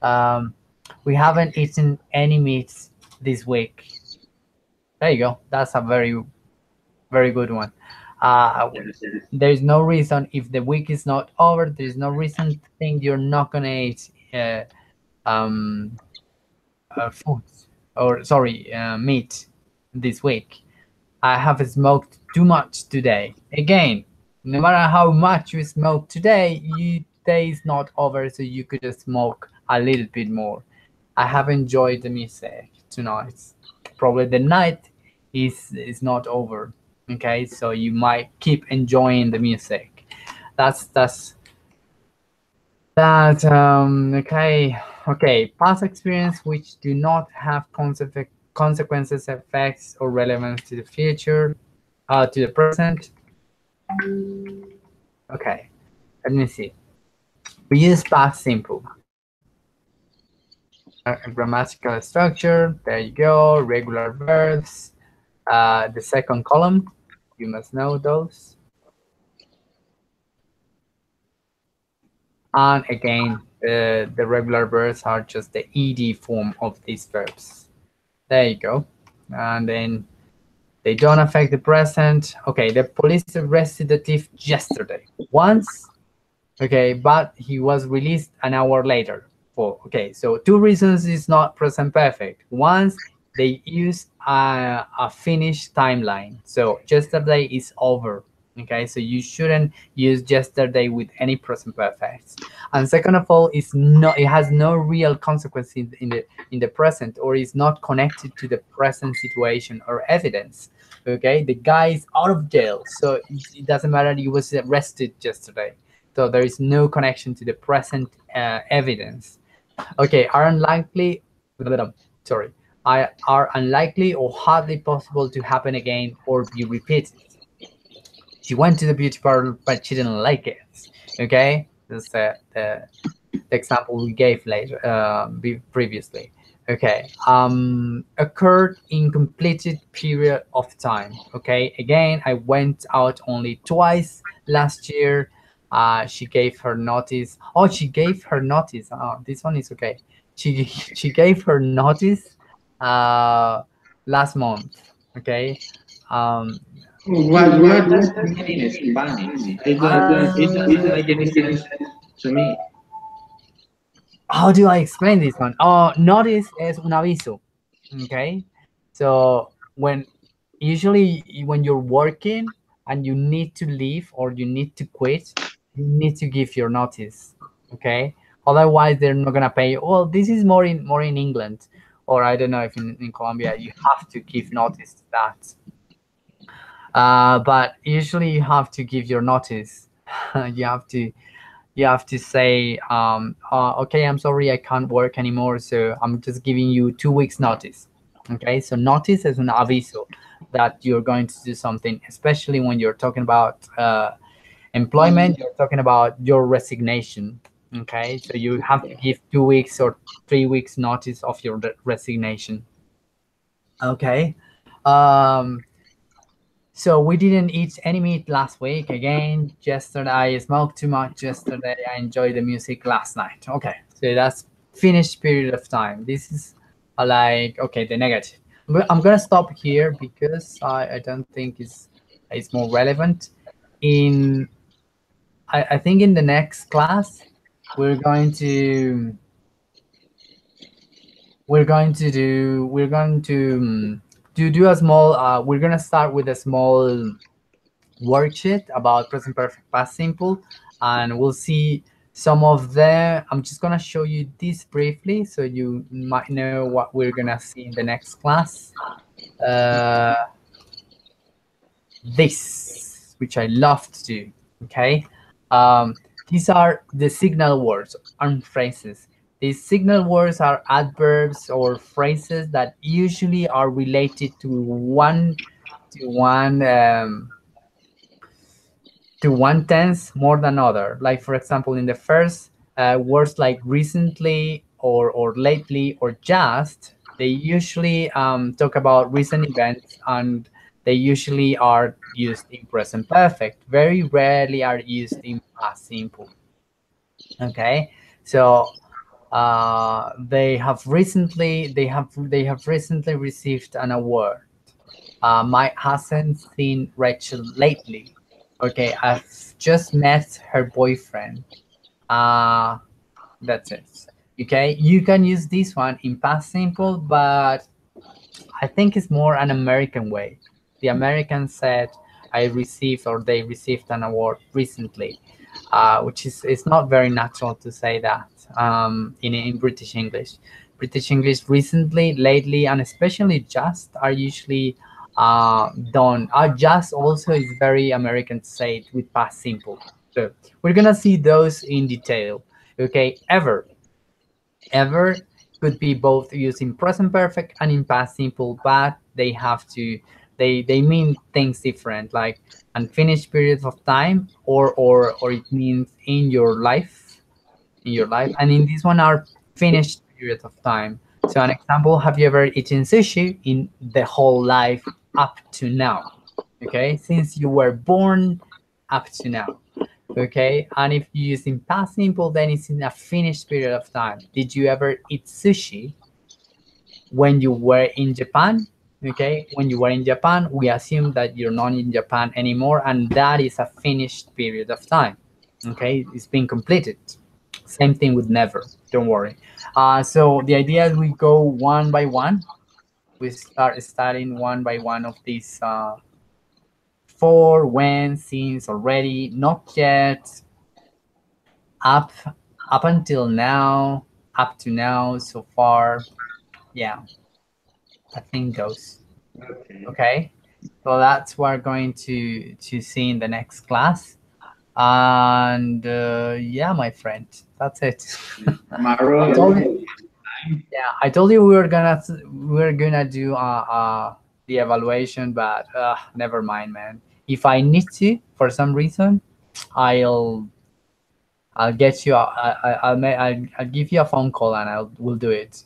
Um, we haven't eaten any meat this week. There you go. That's a very, very good one. Uh, there's no reason, if the week is not over, there's no reason to think you're not gonna eat um, food, or sorry, meat this week. I have smoked too much today. Again, no matter how much you smoke today, day is not over, so you could smoke a little bit more. I have enjoyed the music tonight. Probably the night is not over. Okay, so you might keep enjoying the music. That's that. Okay. Past experience which do not have consequences, effects, or relevance to the future, to the present. Okay, let me see. We use past simple. A grammatical structure. There you go. Regular verbs. The second column. You must know those. And again, the regular verbs are just the ed form of these verbs. There you go. And then they don't affect the present. Okay, the police arrested the thief yesterday. Once, okay, but he was released an hour later. For okay, so two reasons is not present perfect. Once they use a finished timeline, so yesterday is over. Okay, so you shouldn't use yesterday with any present perfects. And second of all, it's not, it has no real consequence in the present, or is not connected to the present situation or evidence. Okay, the guy is out of jail, so it doesn't matter he was arrested yesterday, so there is no connection to the present evidence. Okay, are unlikely, sorry, are unlikely or hardly possible to happen again or be repeated. She went to the beauty parlor, but she didn't like it. Okay, this is the example we gave later, previously. Okay, occurred in completed period of time. Okay, again, I went out only twice last year. She gave her notice. Oh, she gave her notice. Oh, this one is okay. She gave her notice uh, last month. Okay. Um, What does that mean in Spanish? I don't. It doesn't make any sense to me. how do I explain this one? Oh, notice es un aviso. Okay, so when usually when you're working and you need to leave or you need to quit, you need to give your notice. Okay, otherwise they're not gonna pay you. Well, this is more in England, or I don't know if in Colombia you have to give notice to that. But usually you have to give your notice. you have to you have to say, okay, I'm sorry, I can't work anymore, so I'm just giving you 2 weeks notice. Okay, so notice is an aviso that you're going to do something, especially when you're talking about employment, you're talking about your resignation. Okay, so you have to give 2 weeks or 3 weeks notice of your resignation. Okay. Um, so we didn't eat any meat last week. Again, yesterday I smoked too much. Yesterday I enjoyed the music last night. Okay, so that's finished period of time. This is like okay, the negative. But I'm gonna stop here because I don't think it's more relevant. In I think in the next class we're going to we're going to do a small we're gonna start with a small worksheet about present perfect past simple, and we'll see some of them. I'm just gonna show you this briefly so you might know what we're gonna see in the next class. uh, this, which I love to do. Okay, um, these are the signal words and phrases. These signal words are adverbs or phrases that usually are related to one one tense more than other. Like for example, in the first, words like recently or lately or just, they usually talk about recent events, and they usually are used in present perfect. Very rarely are used in past simple. Okay, so they have recently received an award. Mike hasn't seen Rachel lately. Okay, I've just met her boyfriend. Uh, that's it. Okay, you can use this one in past simple, but I think it's more an American way. The Americans said, I received or they received an award recently, which is it's not very natural to say that in British English. British English recently, lately, and especially just are usually done. Just also is very American to say it with past simple. So we're gonna see those in detail. Okay, ever could be both used in present perfect and in past simple, but they have to they mean things different, like unfinished periods of time, or it means in your life. in your life, and in this one are finished period of time. So an example: have you ever eaten sushi in the whole life up to now? Okay, since you were born up to now. Okay, and if you use in past simple, then it's in a finished period of time. Did you ever eat sushi when you were in Japan? Okay, when you were in Japan, we assume that you're not in Japan anymore, and that is a finished period of time. Okay, it's been completed. Same thing with never. Don't worry. So the idea is we go one by one. We start studying one by one of these for, when, since, already, not yet, up, up until now, up to now, so far. Yeah, I think those. Okay. Okay, so that's what we're going to see in the next class. And yeah, my friend, that's it. I told Maro, you. Yeah, I told you we were gonna do the evaluation, but never mind, man. If I need to for some reason, I'll I'll get you. I'll give you a phone call and we'll do it.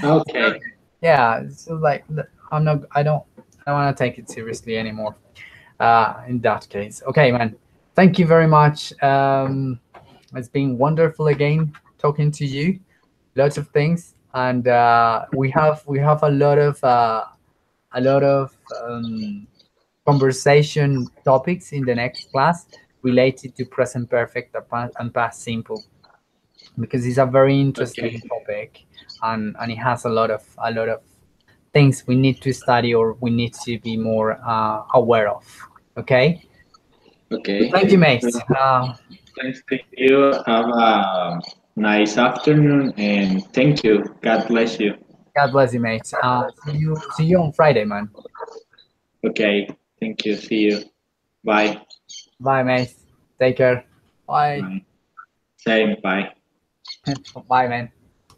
okay, Yeah, so like I'm not. I don't want to take it seriously anymore. In that case, okay, man. Thank you very much. It's been wonderful again talking to you. Lots of things, and we have a lot of conversation topics in the next class related to present perfect and past simple, because it's a very okay, interesting topic, and it has a lot of things we need to study or we need to be more aware of. Okay, okay. thank you, mate. Well, thanks to you. Have a nice afternoon and thank you. God bless you. God bless you, mate. See you on Friday, man. Okay, thank you. See you. Bye. Bye, mate. Take care. Bye. Bye. Same. Bye. Bye, man.